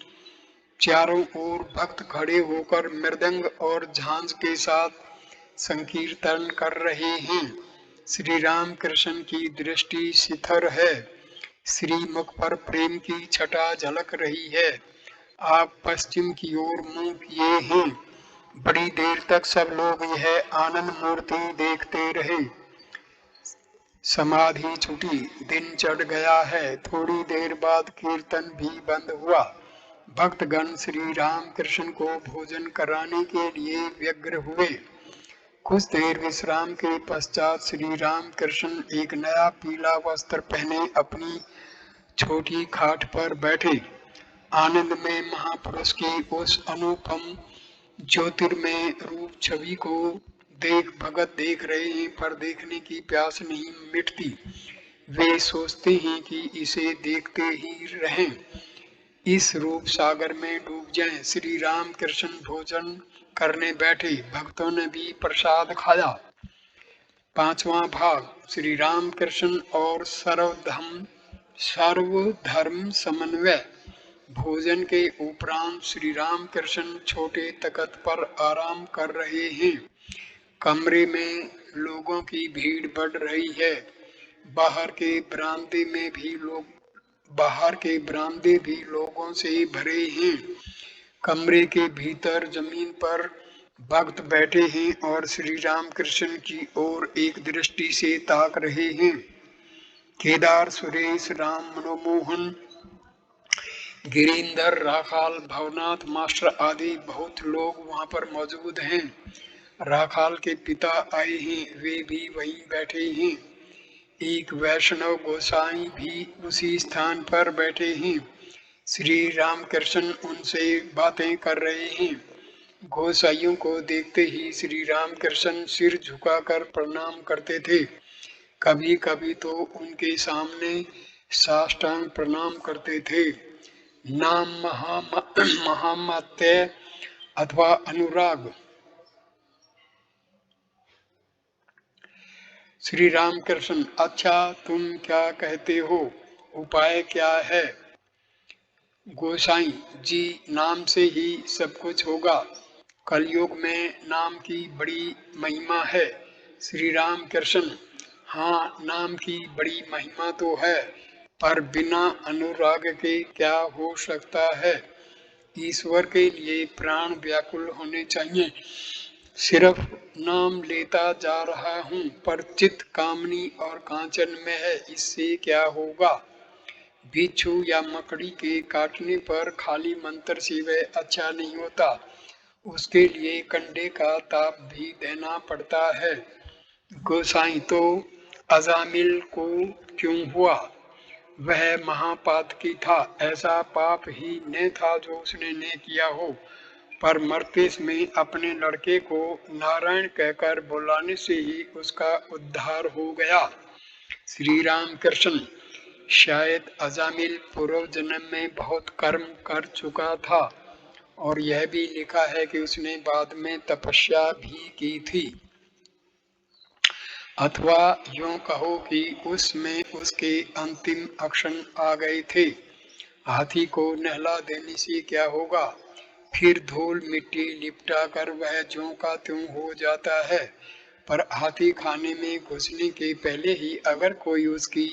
चारों ओर भक्त खड़े होकर मृदंग और झांझ के साथ संकीर्तन कर रहे हैं। श्री राम कृष्ण की दृष्टि शिथिर है। श्रीमुख पर प्रेम की छटा झलक रही है। आप पश्चिम की ओर मुंह किए हैं। बड़ी देर तक सब लोग यह आनंद मूर्ति देखते रहे। समाधि छूटी, दिन चढ़ गया है। थोड़ी देर बाद कीर्तन भी बंद हुआ। भक्तगण श्री राम कृष्ण को भोजन कराने के लिए व्यग्र हुए। कुछ देर विश्राम के पश्चात श्री राम कृष्ण एक नया पीला वस्त्र पहने अपनी छोटी खाट पर बैठे। आनंद में महापुरुष की उस अनुपम ज्योतिर्मय रूप छवि को भगत देख रहे हैं, पर देखने की प्यास नहीं मिटती। वे सोचते हैं कि इसे देखते ही रहें, इस रूप सागर में डूब जाएं। श्री राम कृष्ण भोजन करने बैठे। भक्तों ने भी प्रसाद खाया। पांचवा भाग, श्री राम कृष्ण और सर्वधर्म समन्वय। भोजन के उपरांत श्री राम कृष्ण छोटे तख्त पर आराम कर रहे हैं। कमरे में लोगों की भीड़ बढ़ रही है। बाहर के बरामदे भी लोगों से भरे हैं। कमरे के भीतर जमीन पर भक्त बैठे हैं और श्री राम कृष्ण की ओर एक दृष्टि से ताक रहे हैं। केदार, सुरेश, राम मनोमोहन, गिरिंदर, राखाल, भवनाथ मास्टर आदि बहुत लोग वहां पर मौजूद हैं। राखाल के पिता आए हैं, वे भी वहीं बैठे हैं। एक वैष्णव गोसाई भी उसी स्थान पर बैठे हैं। श्री रामकृष्ण उनसे बातें कर रहे हैं। गोसाइयों को देखते ही श्री रामकृष्ण सिर झुकाकर प्रणाम करते थे। कभी कभी तो उनके सामने साष्टांग प्रणाम करते थे। नाम महामत्य अथवा अनुराग। श्री रामकृष्ण, अच्छा तुम क्या कहते हो, उपाय क्या है? गोसाई जी, नाम से ही सब कुछ होगा। कलयुग में नाम की बड़ी महिमा है। श्री राम कृष्ण, हाँ, नाम की बड़ी महिमा तो है, पर बिना अनुराग के क्या हो सकता है? ईश्वर के लिए प्राण व्याकुल होने चाहिए। सिर्फ नाम लेता जा रहा हूँ, पर चित्त कामनी और कांचन में है, इससे क्या होगा? बिच्छू या मकड़ी के काटने पर खाली मंत्र से वह अच्छा नहीं होता, उसके लिए कंडे का ताप भी देना पड़ता है। गोसाई, तो अजामिल को क्यों हुआ? वह महापातकी था। ऐसा पाप ही न था जो उसने न किया हो, पर मरते में अपने लड़के को नारायण कहकर बुलाने से ही उसका उद्धार हो गया। श्री राम कृष्ण, शायद अजामिल पूर्व जन्म में बहुत कर्म कर चुका था, और यह भी लिखा है कि उसने बाद में तपस्या भी की थी। अथवा यूं कहो कि उसमें उसके अंतिम अक्षण आ गए थे। हाथी को नहला देने से क्या होगा? फिर धूल मिट्टी लिपटा कर वह ज्यों का त्यों हो जाता है। पर हाथी खाने में घुसने के पहले ही अगर कोई उसकी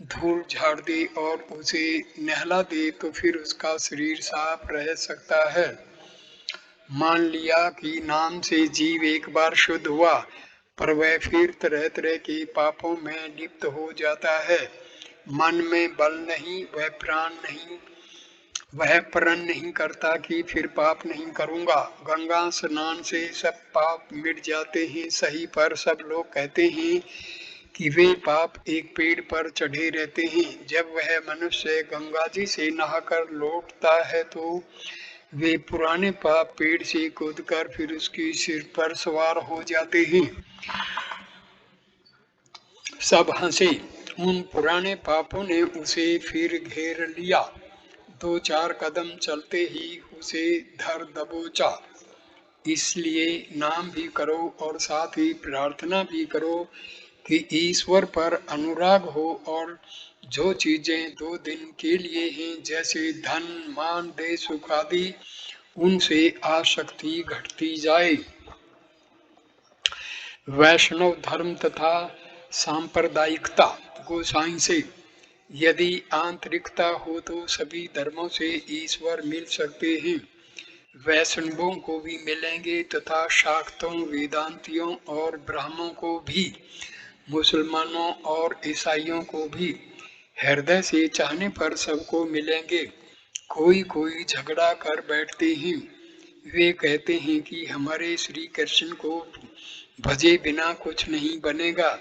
धूल झाड़ दे और उसे नहला दे तो फिर उसका शरीर साफ रह सकता है। मान लिया कि नाम से जीव एक बार शुद्ध हुआ, पर वह फिर तरह तरह के पापों में लिप्त हो जाता है। मन में बल नहीं, वह प्रण नहीं करता कि फिर पाप नहीं करूंगा। गंगा स्नान से सब पाप मिट जाते हैं, सही, पर सब लोग कहते हैं कि वे पाप एक पेड़ पर चढ़े रहते हैं। जब वह मनुष्य गंगा जी से नहाकर लौटता है तो वे पुराने पाप पेड़ से कूदकर फिर उसके सिर पर सवार हो जाते हैं। सब हंसे। उन पुराने पापों ने उसे फिर घेर लिया। 2-4 कदम चलते ही उसे धर दबोचा। इसलिए नाम भी करो और साथ ही प्रार्थना भी करो कि ईश्वर पर अनुराग हो, और जो चीजें 2 दिन के लिए हैं, जैसे धन मान देह सुख आदि, उनसे आसक्ति घटती जाए। वैष्णव धर्म तथा सांप्रदायिकता। गोसाई से, यदि आंतरिकता हो तो सभी धर्मों से ईश्वर मिल सकते हैं। वैष्णवों को भी मिलेंगे तथा शाक्तों, वेदांतियों और ब्राह्मणों को भी, मुसलमानों और ईसाइयों को भी। हृदय से चाहने पर सबको मिलेंगे। कोई कोई झगड़ा कर बैठते हैं। वे कहते हैं कि हमारे श्री कृष्ण को भजे बिना कुछ नहीं बनेगा,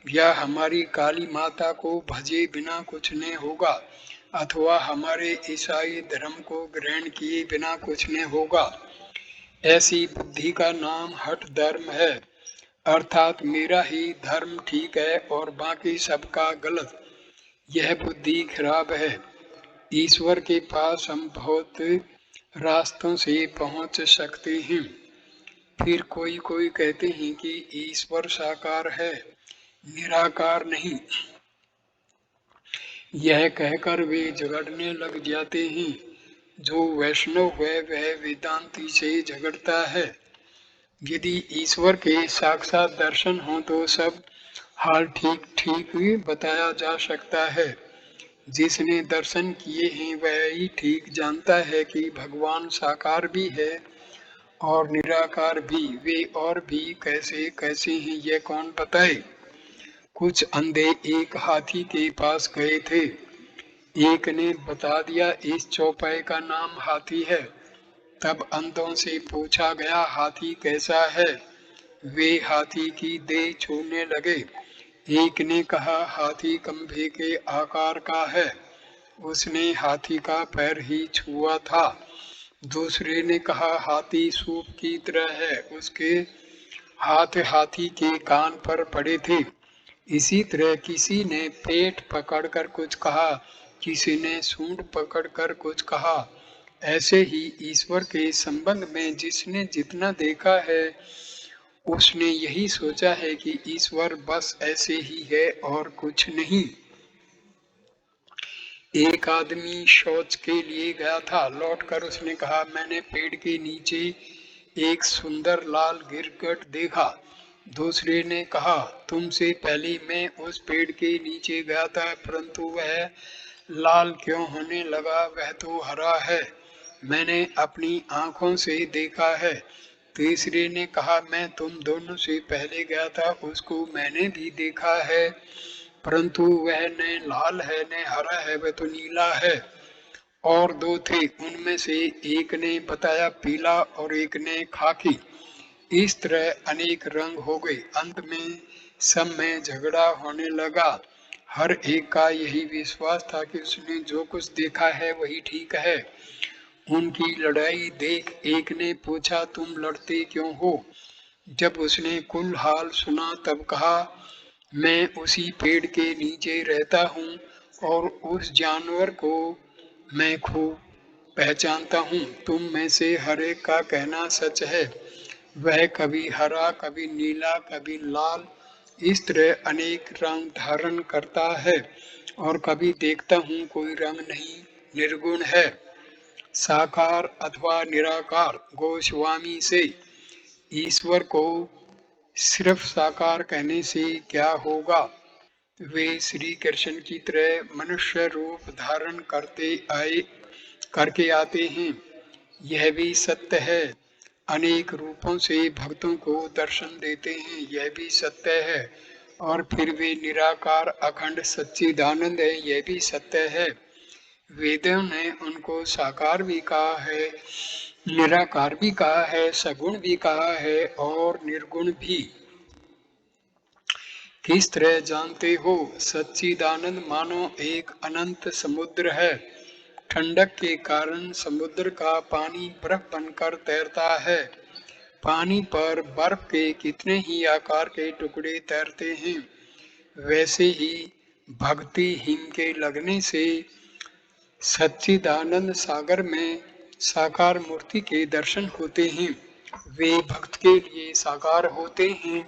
या हमारी काली माता को भजे बिना कुछ नहीं होगा, अथवा हमारे ईसाई धर्म को ग्रहण किए बिना कुछ नहीं होगा। ऐसी बुद्धि का नाम हठ धर्म है, अर्थात मेरा ही धर्म ठीक है और बाकी सबका गलत। यह बुद्धि खराब है। ईश्वर के पास हम बहुत रास्तों से पहुंच सकते हैं। फिर कोई कोई कहते हैं कि ईश्वर साकार है, निराकार नहीं। यह कहकर वे झगड़ने लग जाते हैं। जो वैष्णव है वह वेदांती से झगड़ता है। यदि ईश्वर के साक्षात दर्शन हो तो सब हाल ठीक ठीक ही बताया जा सकता है। जिसने दर्शन किए हैं वह ही ठीक जानता है कि भगवान साकार भी है और निराकार भी। वे और भी कैसे कैसे हैं ये कौन बताए। कुछ अंधे एक हाथी के पास गए थे। एक ने बता दिया इस चौपाई का नाम हाथी है। तब अंधों से पूछा गया हाथी कैसा है। वे हाथी की देह छूने लगे। एक ने कहा हाथी खंभे के आकार का है। उसने हाथी का पैर ही छुआ था। दूसरे ने कहा हाथी सूप की तरह है, उसके हाथ हाथी के कान पर पड़े थे। इसी तरह किसी ने पेट पकड़कर कुछ कहा, किसी ने सूंड पकड़कर कुछ कहा। ऐसे ही ईश्वर के संबंध में जिसने जितना देखा है उसने यही सोचा है कि ईश्वर बस ऐसे ही है और कुछ नहीं। एक आदमी शौच के लिए गया था। लौटकर उसने कहा मैंने पेड़ के नीचे एक सुंदर लाल गिरगिट देखा। दूसरे ने कहा तुमसे पहले मैं उस पेड़ के नीचे गया था, परंतु वह लाल क्यों होने लगा, वह तो हरा है, मैंने अपनी आंखों से देखा है। तीसरे ने कहा मैं तुम दोनों से पहले गया था, उसको मैंने भी देखा है, परंतु वह न लाल है न हरा है, वह तो नीला है। और दो थे, उनमें से एक ने बताया पीला और एक ने खाकी। इस तरह अनेक रंग हो गए। अंत में सब में झगड़ा होने लगा। हर एक का यही विश्वास था कि उसने जो कुछ देखा है वही ठीक है। उनकी लड़ाई देख एक ने पूछा तुम लड़ते क्यों हो। जब उसने कुल हाल सुना तब कहा मैं उसी पेड़ के नीचे रहता हूँ और उस जानवर को मैं खूब पहचानता हूँ। तुम में से हर एक का कहना सच है। वह कभी हरा, कभी नीला, कभी लाल, इस तरह अनेक रंग धारण करता है। और कभी देखता हूँ कोई रंग नहीं, निर्गुण है। साकार अथवा निराकार। गोस्वामी से ईश्वर को सिर्फ साकार कहने से क्या होगा। वे श्री कृष्ण की तरह मनुष्य रूप धारण करके आते हैं। यह भी सत्य है। अनेक रूपों से भक्तों को दर्शन देते हैं, यह भी सत्य है। और फिर वे निराकार अखंड सच्चिदानंद है, यह भी सत्य है। वेदों ने उनको साकार भी कहा है, निराकार भी कहा है, सगुण भी कहा है और निर्गुण भी। किस तरह जानते हो। सच्चिदानंद मानो एक अनंत समुद्र है। ठंडक के कारण समुद्र का पानी बर्फ बनकर तैरता है। पानी पर बर्फ के कितने ही आकार के टुकड़े तैरते हैं। वैसे ही भक्ति हिम के लगने से सच्चिदानंद सागर में साकार मूर्ति के दर्शन होते हैं। वे भक्त के लिए साकार होते हैं।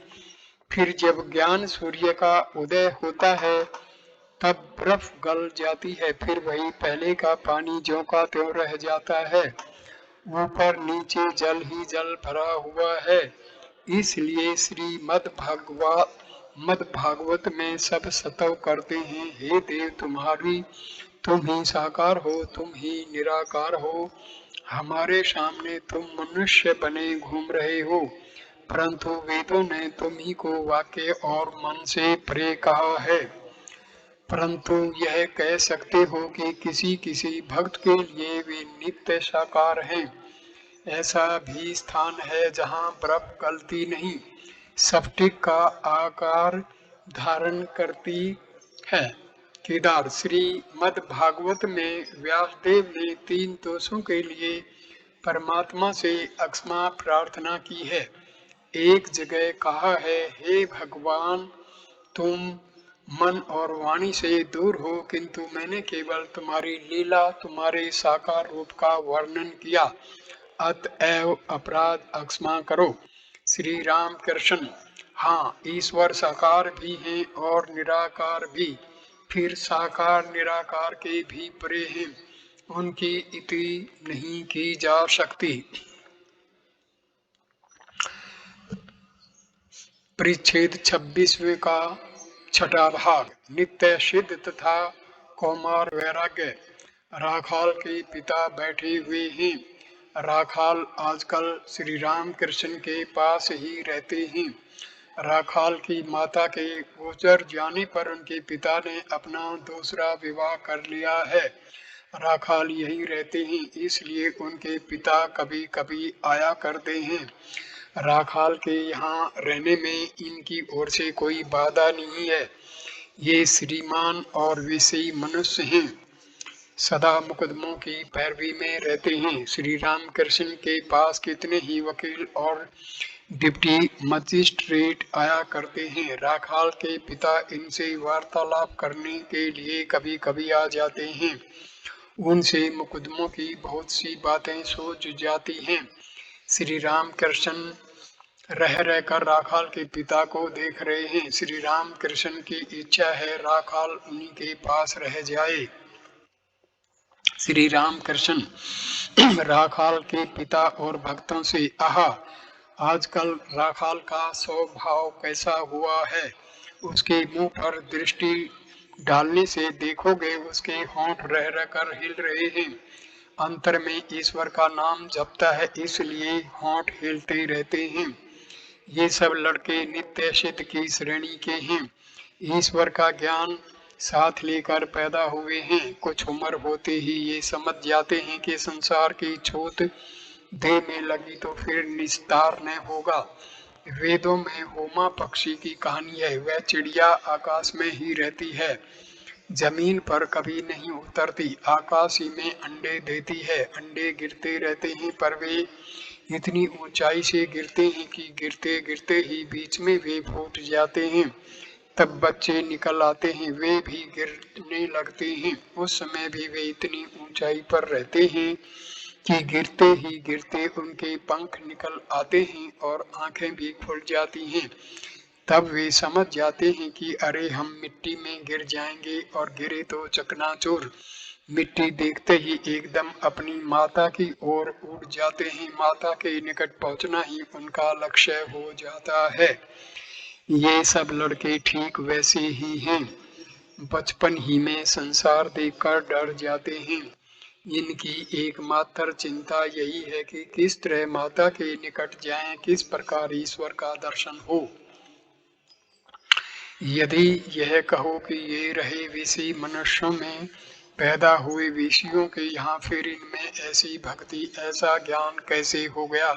फिर जब ज्ञान सूर्य का उदय होता है तब बर्फ गल जाती है, फिर वही पहले का पानी ज्यों का त्यों रह जाता है। ऊपर नीचे जल ही जल भरा हुआ है। इसलिए श्रीमद् मद भागवत में सब सतव करते हैं, हे देव तुम्हारी तुम ही साकार हो, तुम ही निराकार हो। हमारे सामने तुम मनुष्य बने घूम रहे हो, परंतु वेदों ने तुम ही को वाक्य और मन से परे कहा है। परंतु यह कह सकते हो कि किसी किसी भक्त के लिए वे नित्य साकार हैं। ऐसा भी स्थान है जहाँ बर्फ गलती नहीं, स्फटिक का आकार धारण करती है। केदार श्रीमद् भागवत में व्यासदेव ने 3 दोषों के लिए परमात्मा से अक्षमा प्रार्थना की है। एक जगह कहा है, हे भगवान तुम मन और वाणी से दूर हो, किंतु मैंने केवल तुम्हारी लीला, तुम्हारे साकार रूप का वर्णन किया, अतएव अपराध अक्षमा करो। श्री राम कृष्ण, हाँ ईश्वर साकार भी हैं और निराकार भी, फिर साकार निराकार के भी परे हैं, उनकी इति नहीं की जा सकती। परिच्छेद 26वें का छठा भाग, नित्य सिद्ध तथा कौमार वैराग्य। राखाल के पिता बैठे हुए हैं। राखाल आजकल श्री राम कृष्ण के पास ही रहते हैं। राखाल की माता के गुजर जाने पर उनके पिता ने अपना दूसरा विवाह कर लिया है। राखाल यहीं रहते हैं, इसलिए उनके पिता कभी कभी आया करते हैं। राखाल के यहाँ रहने में इनकी ओर से कोई बाधा नहीं है। ये श्रीमान और विषयी मनुष्य हैं, सदा मुकदमों की पैरवी में रहते हैं। श्री राम कृष्ण के पास कितने ही वकील और डिप्टी मजिस्ट्रेट आया करते हैं। राखाल के पिता इनसे वार्तालाप करने के लिए कभी कभी आ जाते हैं। उनसे मुकदमों की बहुत सी बातें सूझ जाती हैं। श्री राम कृष्ण रह रहकर राखाल के पिता को देख रहे हैं। श्री राम कृष्ण की इच्छा है राखाल उन्हीं के पास रह जाए। श्री राम कृष्ण राखाल के पिता और भक्तों से, आहा आजकल राखाल का स्वभाव कैसा हुआ है, उसके मुंह पर दृष्टि डालने से देखोगे उसके होंठ रह रहकर हिल रहे हैं। अंतर में ईश्वर का नाम जपता है, इसलिए होंठ हिलते रहते हैं। ये सब लड़के नित्य सिद्ध की श्रेणी के हैं, ईश्वर का ज्ञान साथ लेकर पैदा हुए हैं। कुछ उम्र होते ही ये समझ जाते हैं कि संसार की छूत देह में लगी तो फिर निस्तार न होगा। वेदों में होमा पक्षी की कहानी है। वह चिड़िया आकाश में ही रहती है, जमीन पर कभी नहीं उतरती, आकाश ही में अंडे देती है। अंडे गिरते रहते हैं पर वे इतनी ऊंचाई से गिरते हैं कि गिरते गिरते ही बीच में वे फूट जाते हैं। तब बच्चे निकल आते हैं, वे भी गिरने लगते हैं। उस समय भी वे इतनी ऊंचाई पर रहते हैं कि गिरते ही गिरते उनके पंख निकल आते हैं और आंखें भी खुल जाती हैं। तब वे समझ जाते हैं कि अरे हम मिट्टी में गिर जाएंगे, और गिरे तो चकनाचूर। मिट्टी देखते ही एकदम अपनी माता की ओर उड़ जाते हैं। माता के निकट पहुंचना ही उनका लक्ष्य हो जाता है। ये सब लड़के ठीक वैसे ही हैं, बचपन ही में संसार देखकर डर जाते हैं। इनकी एकमात्र चिंता यही है कि किस तरह माता के निकट जाएं, किस प्रकार ईश्वर का दर्शन हो। यदि यह कहो कि ये रहे विषय मनुष्यों में पैदा हुए विषयों के यहाँ, फिर इनमें ऐसी भक्ति ऐसा ज्ञान कैसे हो गया,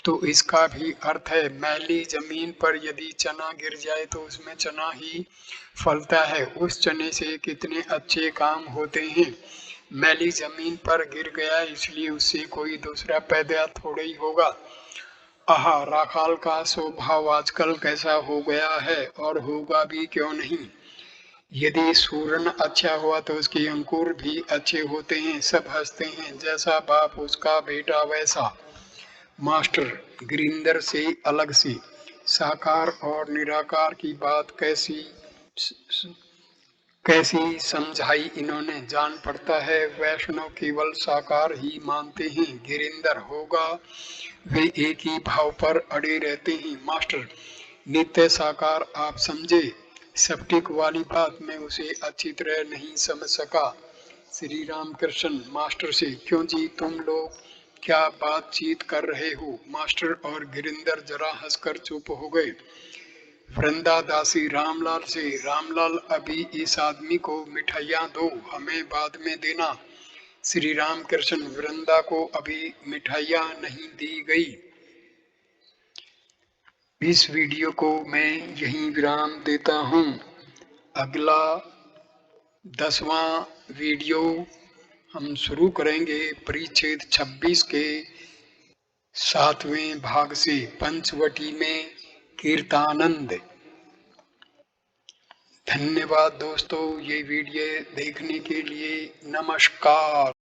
तो इसका भी अर्थ है मैली जमीन पर यदि चना गिर जाए तो उसमें चना ही फलता है। उस चने से कितने अच्छे काम होते हैं। मैली जमीन पर गिर गया इसलिए उससे कोई दूसरा पैदा थोड़ा ही होगा। आहा राखाल का स्वभाव आजकल कैसा हो गया है, और होगा भी क्यों नहीं। यदि सूरन अच्छा हुआ तो उसके अंकुर भी अच्छे होते हैं। सब हंसते हैं, जैसा बाप उसका बेटा वैसा। मास्टर गिरिंदर से अलग से साकार और निराकार की बात कैसी समझाई इन्होंने, जान पड़ता है वैष्णव केवल साकार ही मानते हैं। गिरिंदर होगा वे एक ही भाव पर अड़े रहते हैं। मास्टर नित्य साकार आप समझे, सेप्टिक वाली बात मैं उसे अच्छी तरह नहीं समझ सका। श्री राम कृष्ण मास्टर से, क्यों जी तुम लोग क्या बातचीत कर रहे हो? मास्टर और गिरिंदर जरा हंसकर चुप हो गए। वृंदा दासी रामलाल से, रामलाल अभी इस आदमी को मिठाइयाँ दो, हमें बाद में देना। श्री राम कृष्ण, वृंदा को अभी मिठाइयाँ नहीं दी गई। इस वीडियो को मैं यहीं विराम देता हूँ। अगला 10वां वीडियो हम शुरू करेंगे परिच्छेद 26 के 7वें भाग से, पंचवटी में कीर्तानंद। धन्यवाद दोस्तों, ये वीडियो देखने के लिए। नमस्कार।